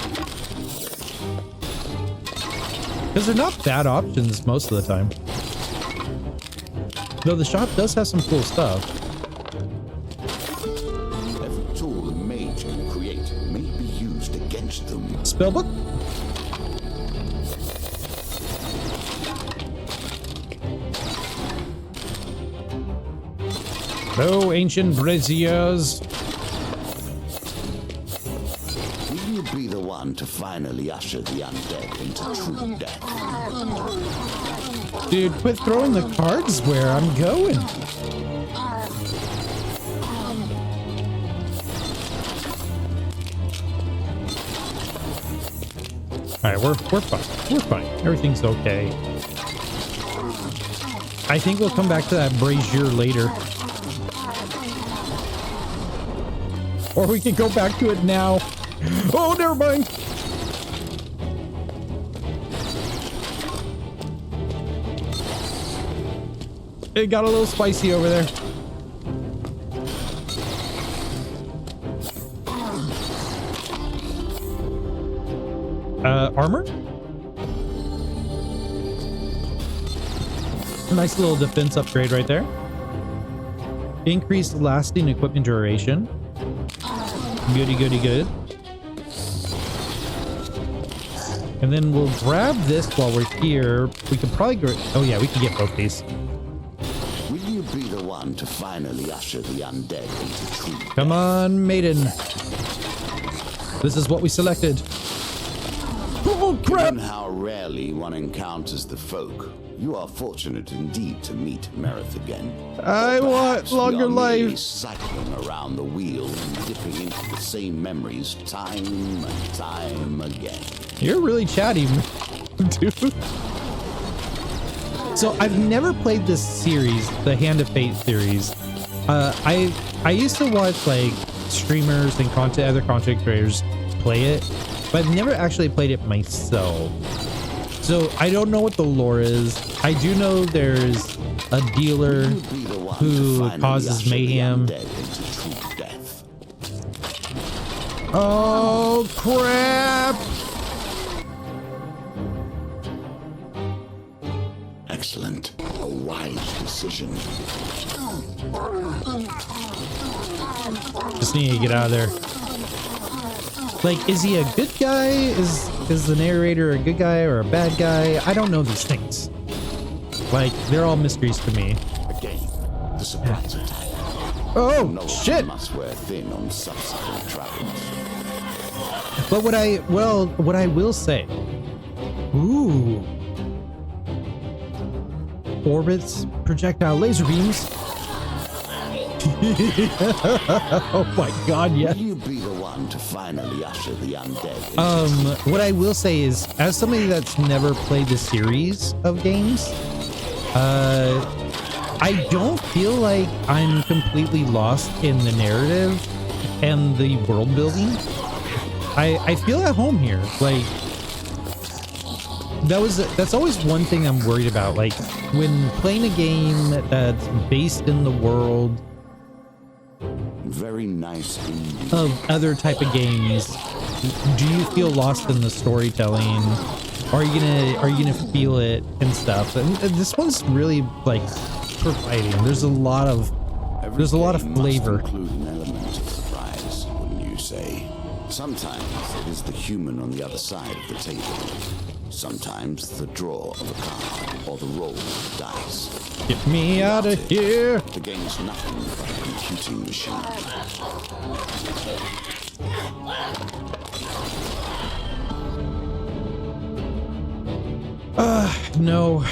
Because they're not bad options most of the time. Though the shop does have some cool stuff. Every tool a mage can create may be used against them. Spellbook? No ancient braziers. Will you be the one to finally usher the undead into true death? Dude, quit throwing the cards where I'm going. Alright, we're fine. We're fine. Everything's okay. I think we'll come back to that brazier later. Or we can go back to it now. Oh, never mind. It got a little spicy over there. Armor? A nice little defense upgrade right there. Increased lasting equipment duration. Goody, goody, good. And then we'll grab this while we're here. We could probably go. Oh yeah, we can get both these. Will you be the one to finally usher the undead into true death? Come on, maiden. This is what we selected. Oh crap! Given how rarely one encounters the folk, you are fortunate indeed to meet Merith again. I Or want perhaps you longer are merely life. cycling around the wheel and dipping into the same memories time and time again. You're really chatty, dude. So I've never played this series, the Hand of Fate series. I used to watch like streamers and other content creators play it, but I've never actually played it myself. So I don't know what the lore is. I do know there's a dealer Will you be the one to who finally causes usher the mayhem. undead into true death? Oh crap! Excellent. A wise decision. Just need to get out of there. Like, is he a good guy? Is the narrator a good guy or a bad guy? I don't know these things. Like, they're all mysteries to me. Again, the surprise attack. Oh, No shit! one must wear thin on subsequent travels. But what I will say, ooh, orbits, projectile laser beams. Oh my god, yes. Will you be the one to finally usher the undead? What I will say is, as somebody that's never played the series of games, I don't feel like I'm completely lost in the narrative and the world building. I feel at home here. Like, that's always one thing I'm worried about. Like, when playing a game that's based in the world Very nice indeed. of other type of games, do you feel lost in the storytelling? Are you gonna feel it and stuff? And this one's really like providing. There's a lot of Game flavor. must include an element of surprise, wouldn't you say? Sometimes it is the human on the other side of the table. Sometimes the draw of a card or the roll of the dice. Get me out of here! The game's nothing but a hunting machine. No.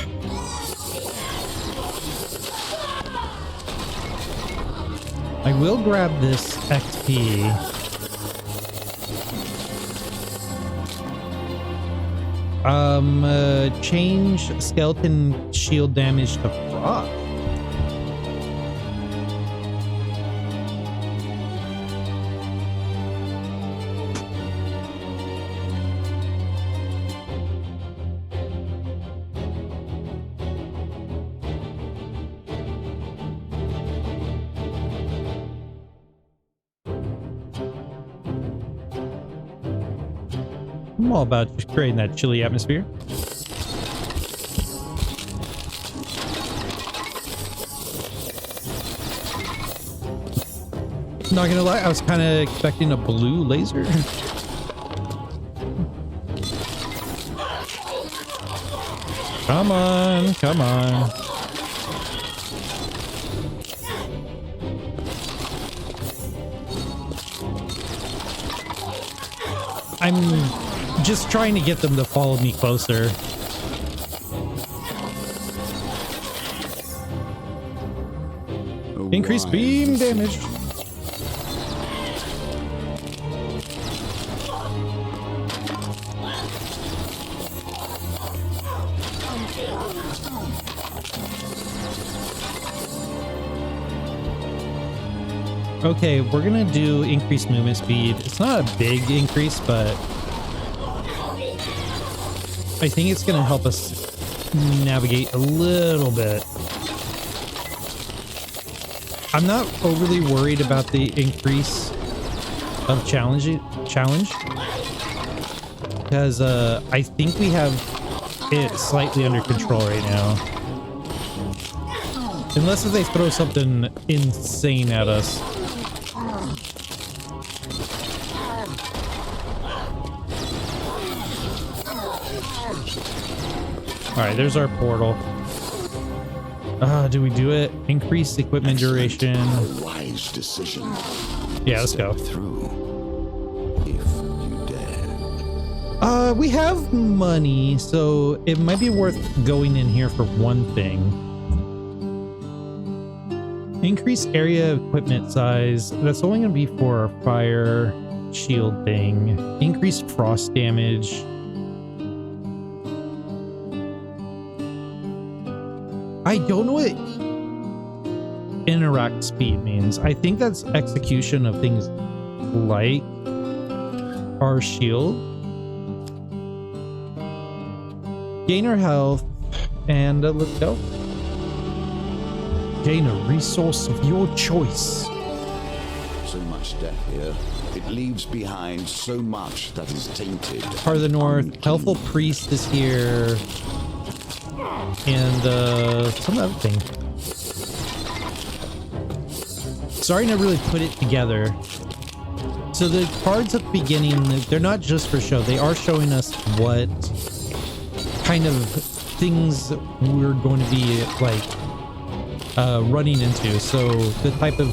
I will grab this XP. Change skeleton shield damage to frost. I'm all about just creating that chilly atmosphere. Not gonna lie, I was kind of expecting a blue laser. Come on, come on. I'm just trying to get them to follow me closer. Increased beam damage. Okay, we're gonna do increased movement speed. It's not a big increase, but I think it's gonna help us navigate a little bit. I'm not overly worried about the increase of challenge because I think we have it slightly under control right now. Unless if they throw something insane at us. All right, there's our portal. Do we do it? Increase equipment duration. A wise decision. Yeah, let's go. Through, if you dare. We have money, so it might be worth going in here for one thing. Increase area equipment size. That's only going to be for our fire shield thing. Increase frost damage. I don't know what interact speed means. I think that's execution of things like our shield. Gain our health, and let's go. Gain a resource of your choice. So much death here. It leaves behind so much that is tainted. Part of the North. Helpful Priest is here. And some other thing. Sorry, to really put it together. So the cards at the beginning, they're not just for show. They are showing us what kind of things we're going to be like running into. So the type of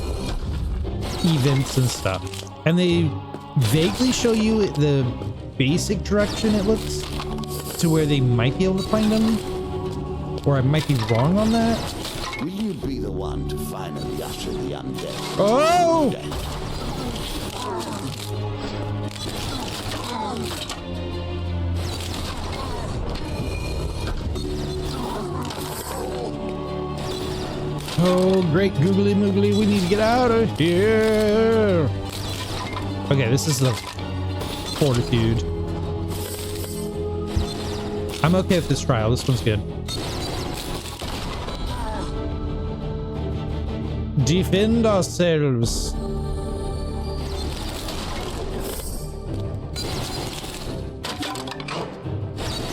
events and stuff. And they vaguely show you the basic direction, it looks, to where they might be able to find them. Or I might be wrong on that. Will you be the one to finally usher the undead? Oh! Oh, great googly moogly, we need to get out of here. Okay, this is the fortitude. I'm okay with this trial. This one's good. Defend ourselves.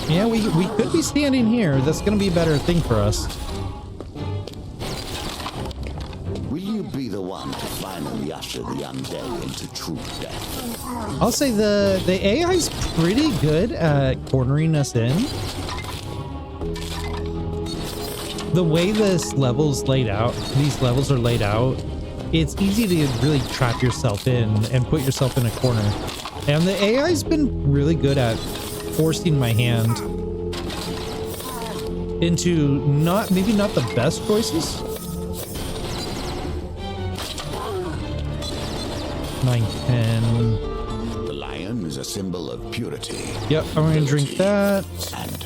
Yeah, we could be standing here. That's going to be a better thing for us. Will you be the one to finally usher the undead into true death? I'll say the AI's pretty good at cornering us in. The way this level's laid out, these levels are laid out, it's easy to really trap yourself in and put yourself in a corner. And the AI's been really good at forcing my hand into maybe not the best choices. 9, 10. The lion is a symbol of purity. Yep, I'm gonna drink that. And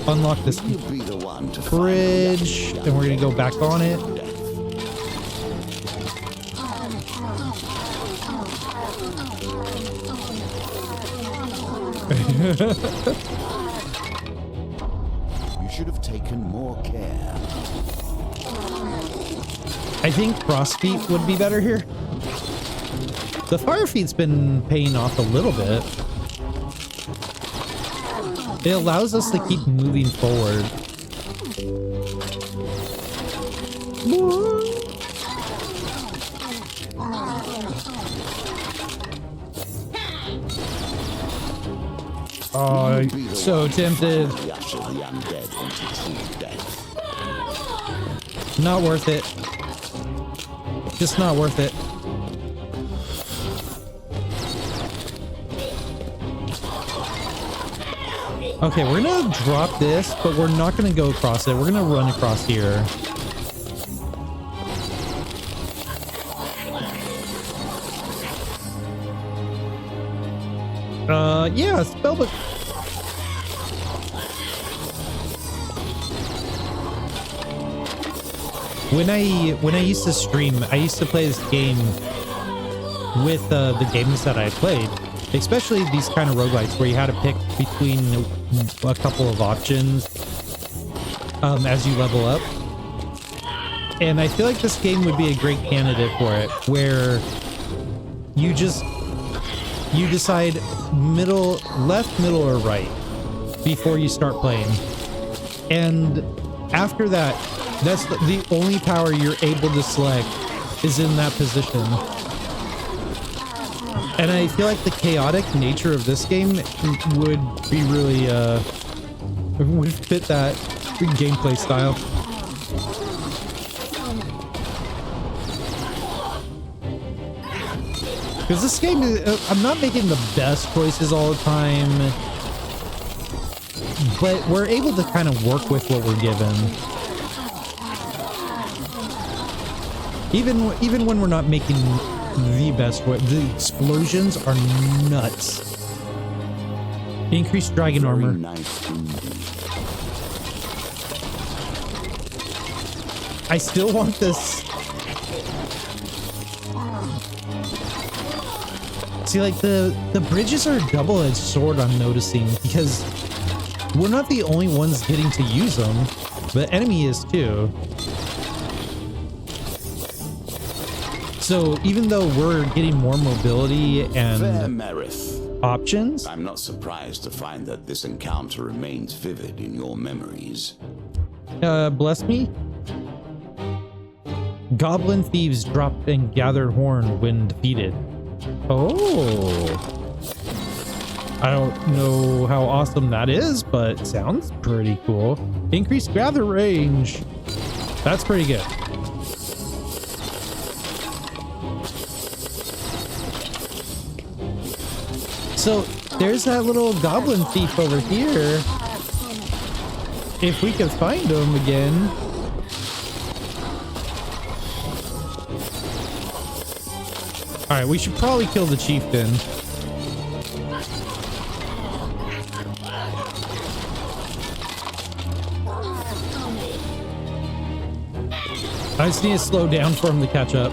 Unlock this you'll be the one to bridge, and we're gonna go back on it. You should have taken more care. I think cross feet would be better here. The fire feet's been paying off a little bit. It allows us to keep moving forward. Oh, so tempted. Not worth it. Just not worth it. Okay, we're gonna drop this, but we're not gonna go across it. We're gonna run across here. Yeah, spellbook. When I used to stream, I used to play this game with the games that I played, especially these kind of roguelites where you had to pick between a couple of options as you level up. And I feel like this game would be a great candidate for it, where you decide left, middle, or right before you start playing. And after that, that's the only power you're able to select is in that position. And I feel like the chaotic nature of this game would be really, would fit that gameplay style. Because this game, I'm not making the best choices all the time, but we're able to kind of work with what we're given. Even when we're not making the best choice, the explosions are nuts. Increased dragon armor. Nice. I still want this. See, like the bridges are a double-edged sword, I'm noticing, because we're not the only ones getting to use them. The enemy is too. So even though we're getting more mobility and options, I'm not surprised to find that this encounter remains vivid in your memories. Bless me. Goblin thieves dropped and gathered horn when defeated. Oh, I don't know how awesome that is, but sounds pretty cool. Increased gather range. That's pretty good. So there's that little goblin thief over here. If we can find him again. All right, we should probably kill the chieftain. I just need to slow down for him to catch up.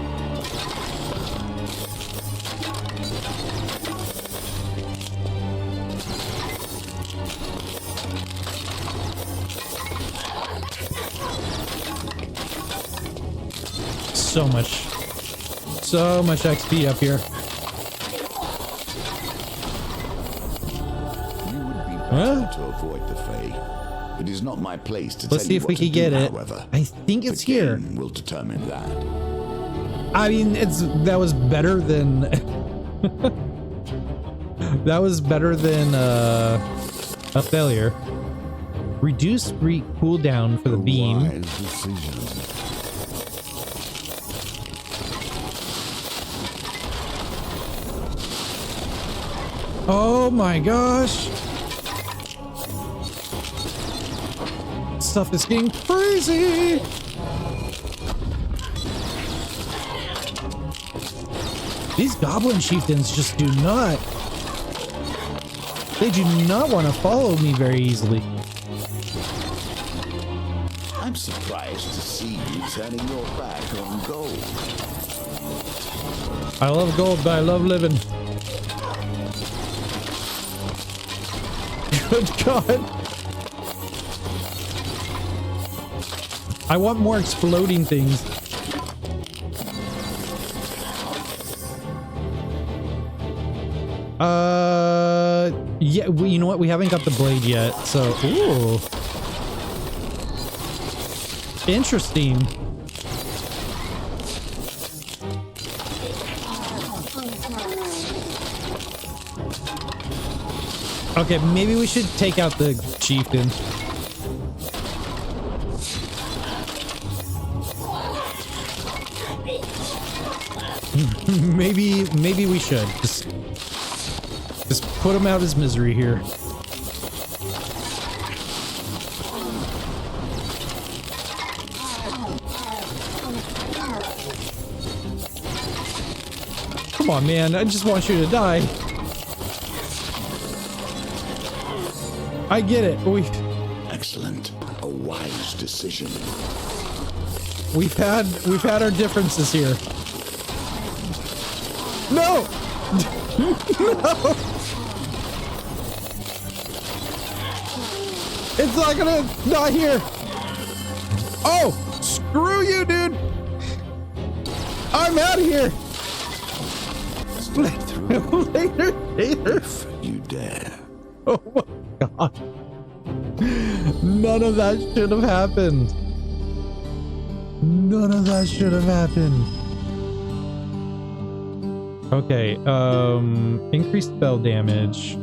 So much XP up here. You would be better to avoid the Fae. It is not my place to Let's tell see you if what we to can do, get it. however. I think it's The here. game will determine that. I mean, that was better than that was better than a failure. Reduce cooldown for the beam. Wise decision. Oh my gosh. Stuff is getting crazy. These goblin chieftains just do not. They do not want to follow me very easily. I'm surprised to see you turning your back on gold. I love gold, but I love living. Good God. I want more exploding things. Yeah, you know what? We haven't got the blade yet, so... Ooh. Interesting. Okay, maybe we should take out the chieftain. maybe we should just put him out his misery here. Come on, man. I just want you to die. I get it. Excellent. A wise decision. We've had our differences here. No! No! It's not gonna not here. Oh, screw you, dude. I'm out of here. Later. If you dare. Oh my God. None of that should have happened. None of that should have happened. Okay, increased spell damage.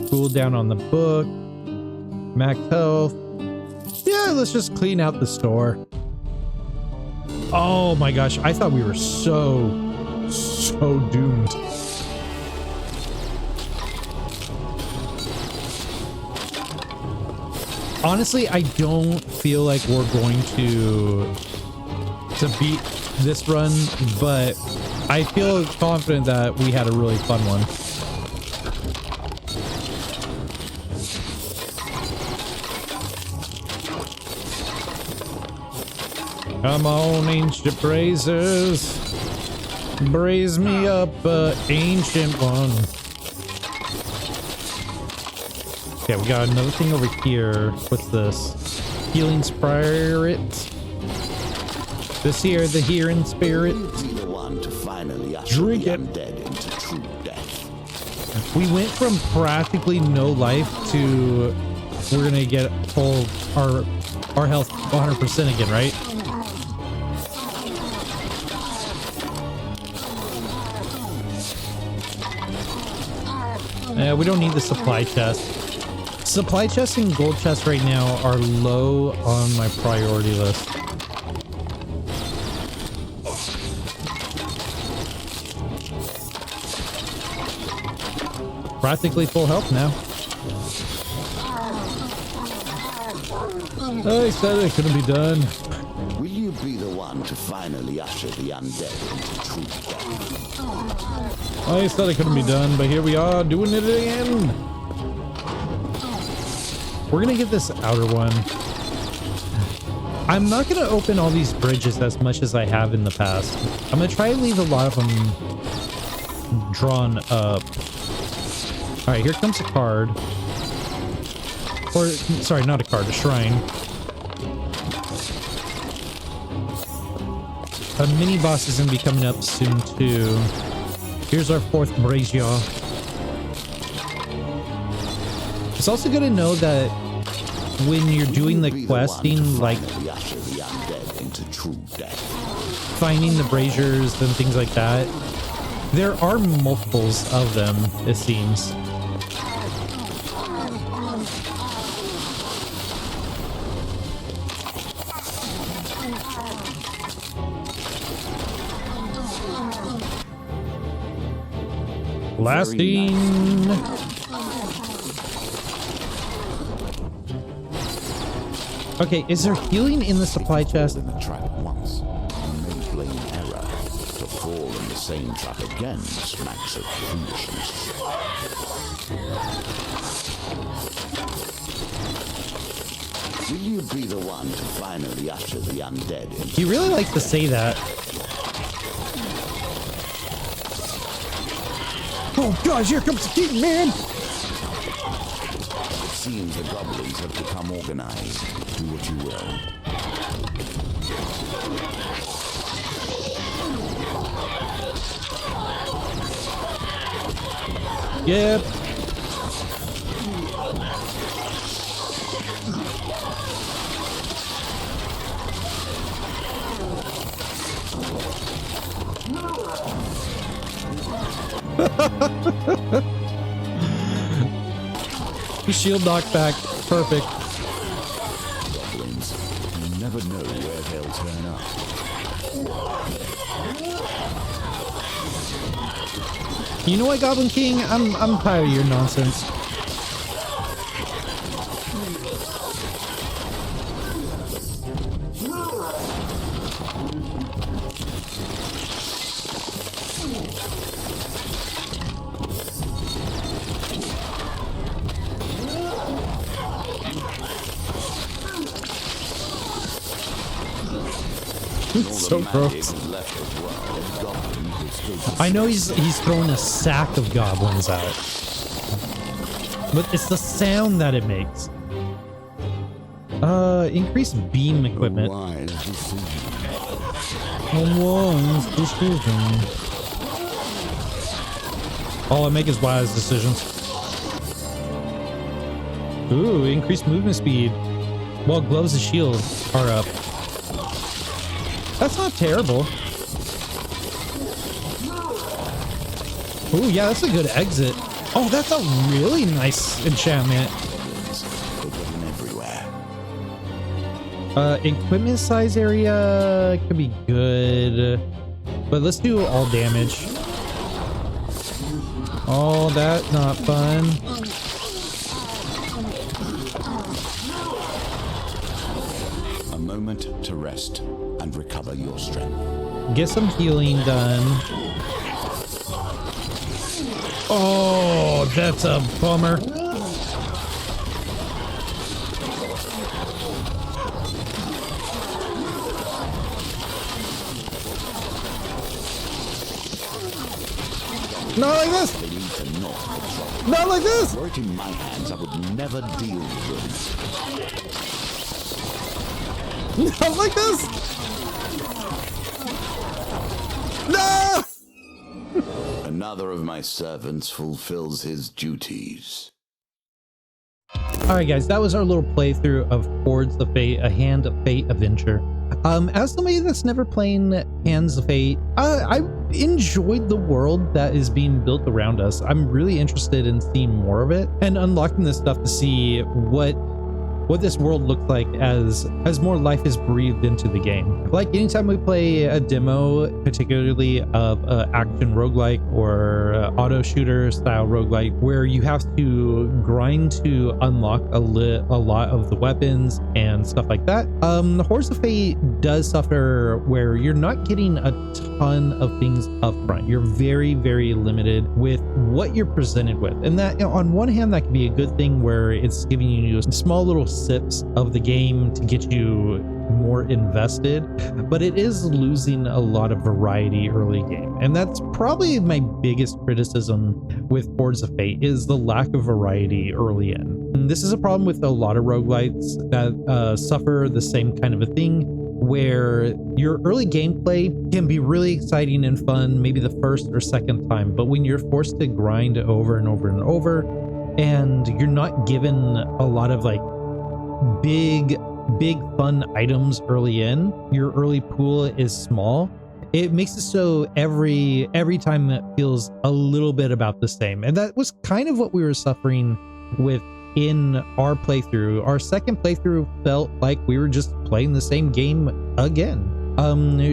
Cooldown on the book. Max health. Yeah, let's just clean out the store. Oh my gosh, I thought we were so doomed. Honestly, I don't feel like we're going to beat this run, but I feel confident that we had a really fun one. Come on, ancient brazers. Braise me up, ancient one. Okay, we got another thing over here. What's this? Healing spirit. This here, the hearing spirit. Be the one to finally usher Drink the it. undead into true death. We went from practically no life to we're gonna get full our health 100% again, right? We don't need the supply chest. Supply chests and gold chests right now are low on my priority list. Practically full health now. I said it couldn't be done. Will you be the one to finally usher the undead into true death? I said it couldn't be done, but here we are doing it again. We're gonna get this outer one. I'm not gonna open all these bridges as much as I have in the past. I'm gonna try and leave a lot of them drawn up. All right, here comes a card. Or, sorry, not a card, a shrine. A mini boss is gonna be coming up soon too. Here's our fourth brazier. It's also good to know that when you're doing the questing, like finding the braziers and things like that, there are multiples of them, it seems. Blasting. Okay, is there healing in the supply chest? In the trap once, you may blame error. To fall in the same trap again smacks of foolishness. Will you be the one to finally usher the undead in? You really like to say that. Oh gosh, here comes the king, man! It seems the goblins have become organized. Do what you will. Yep. Shield knockback. Perfect. Goblins, you never know where they'll turn up. You know what, Goblin King? I'm tired of your nonsense. So gross. I know he's throwing a sack of goblins out, but it's the sound that it makes. Increase beam equipment. All I make is wise decisions. Ooh, increased movement speed. Well, gloves and shield are up. That's not terrible. Oh yeah, that's a good exit. Oh, that's a really nice enchantment. Equipment size area could be good, but let's do all damage. Oh, that's not fun. A moment to rest and recover your strength. Get some healing done. Oh, that's a bummer. Not like this. Not like this. Were it in my hands, I would never deal with them. Not like this. No! Another of my servants fulfills his duties. Alright guys, that was our little playthrough of Hordes of Fate, a Hand of Fate adventure. As somebody that's never playing Hands of Fate, I enjoyed the world that is being built around us. I'm really interested in seeing more of it and unlocking this stuff to see what this world looks like as more life is breathed into the game. Like anytime we play a demo, particularly of action roguelike or auto shooter style roguelike, where you have to grind to unlock a lot of the weapons and stuff like that, the Hordes of Fate does suffer where you're not getting a ton of things up front. You're very, very limited with what you're presented with. And that, on one hand, that can be a good thing where it's giving you small little sips of the game to get you more invested, but it is losing a lot of variety early game. And that's probably my biggest criticism with Hordes of Fate, is the lack of variety early in. And this is a problem with a lot of roguelites that suffer the same kind of a thing, where your early gameplay can be really exciting and fun maybe the first or second time, but when you're forced to grind over and over and over, and you're not given a lot of like big fun items early in, your early pool is small, it makes it so every time it feels a little bit about the same. And that was kind of what we were suffering with in our playthrough. Our second playthrough felt like we were just playing the same game again.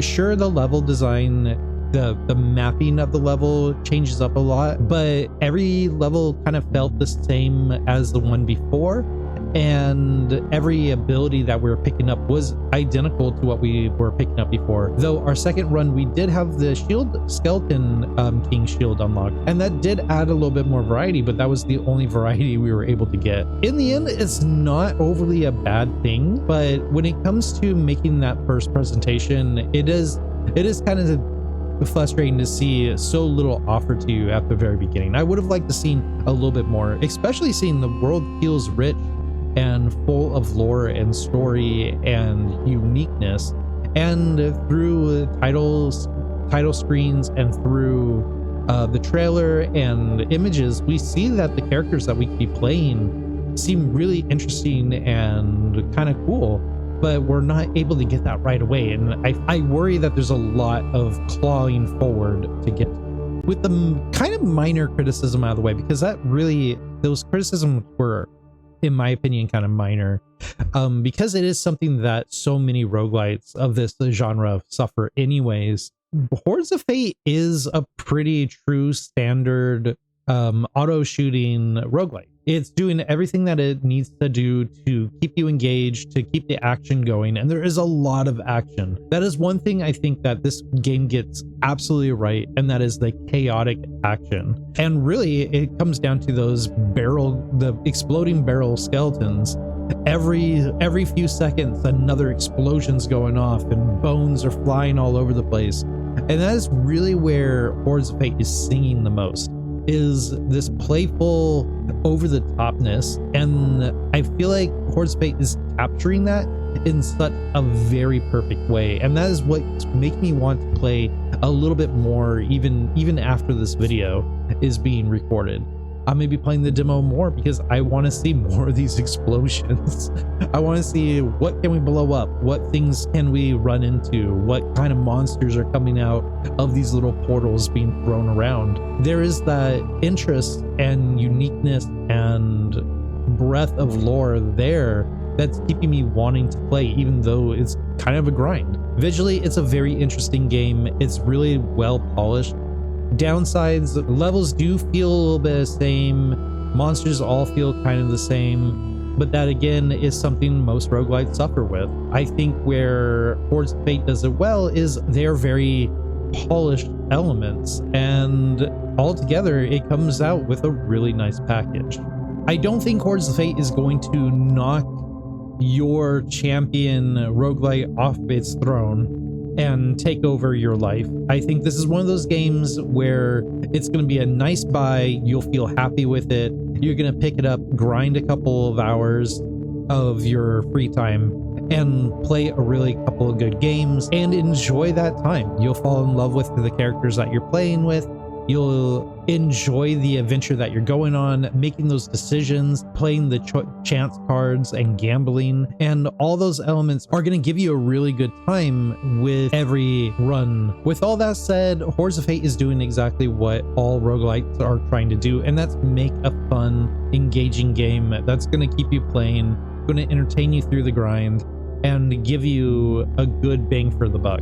Sure, the level design the mapping of the level changes up a lot, but every level kind of felt the same as the one before, and every ability that we were picking up was identical to what we were picking up before. Though our second run, we did have the shield skeleton king shield unlocked, and that did add a little bit more variety, but that was the only variety we were able to get. In the end, it's not overly a bad thing, but when it comes to making that first presentation, it is kind of frustrating to see so little offered to you at the very beginning. I would have liked to seen a little bit more, especially seeing the world feels rich and full of lore and story and uniqueness, and through title screens and through the trailer and images, we see that the characters that we could be playing seem really interesting and kind of cool, but we're not able to get that right away, and I worry that there's a lot of clawing forward to get with the kind of minor criticism out of the way, because those criticisms were, in my opinion, kind of minor, because it is something that so many roguelites of this genre suffer anyways. Hordes of Fate is a pretty true standard auto shooting roguelite. It's doing everything that it needs to do to keep you engaged, to keep the action going, and there is a lot of action. That is one thing I think that this game gets absolutely right, and that is the chaotic action. And really, it comes down to the exploding barrel skeletons. Every few seconds, another explosion's going off, and bones are flying all over the place. And that is really where Hordes of Fate is singing the most, is this playful over-the-topness, and I feel like Hordes of Fate is capturing that in such a very perfect way, and that is what's making me want to play a little bit more even after this video is being recorded. I'm gonna be playing the demo more because I want to see more of these explosions. I want to see what can we blow up, what things can we run into, what kind of monsters are coming out of these little portals being thrown around. There is that interest and uniqueness and breadth of lore there that's keeping me wanting to play, even though it's kind of a grind. Visually, it's a very interesting game. It's really well polished. Downsides, levels do feel a little bit the same, monsters all feel kind of the same, but that again is something most roguelites suffer with. I think where Hordes of Fate does it well is they're very polished elements, and altogether it comes out with a really nice package. I don't think Hordes of Fate is going to knock your champion roguelite off its throne and take over your life. I think this is one of those games where it's going to be a nice buy. You'll feel happy with it. You're going to pick it up, grind a couple of hours of your free time, and play a really couple of good games and enjoy that time. You'll fall in love with the characters that you're playing with. You'll enjoy the adventure that you're going on, making those decisions, playing the chance cards and gambling, and all those elements are going to give you a really good time with every run. With all that said, Hordes of Fate is doing exactly what all roguelites are trying to do, and that's make a fun, engaging game that's going to keep you playing, going to entertain you through the grind, and give you a good bang for the buck.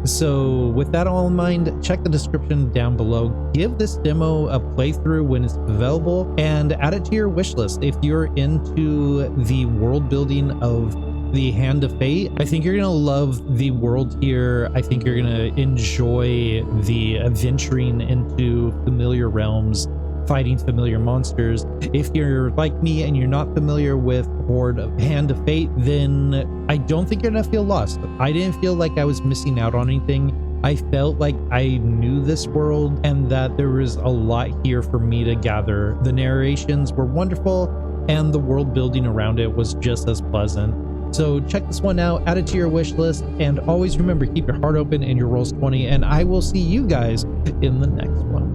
So with that all in mind, check the description down below, give this demo a playthrough when it's available, and add it to your wish list. If you're into the world building of the Hand of Fate, I think you're gonna love the world here. I think you're gonna enjoy the adventuring into familiar realms, fighting familiar monsters. If you're like me and you're not familiar with Hand of Fate, then I don't think you're gonna feel lost. I didn't feel like I was missing out on anything. I felt like I knew this world and that there was a lot here for me to gather. The narrations were wonderful and the world building around it was just as pleasant. So check this one out, add it to your wish list, and always remember, keep your heart open and your rolls 20, and I will see you guys in the next one.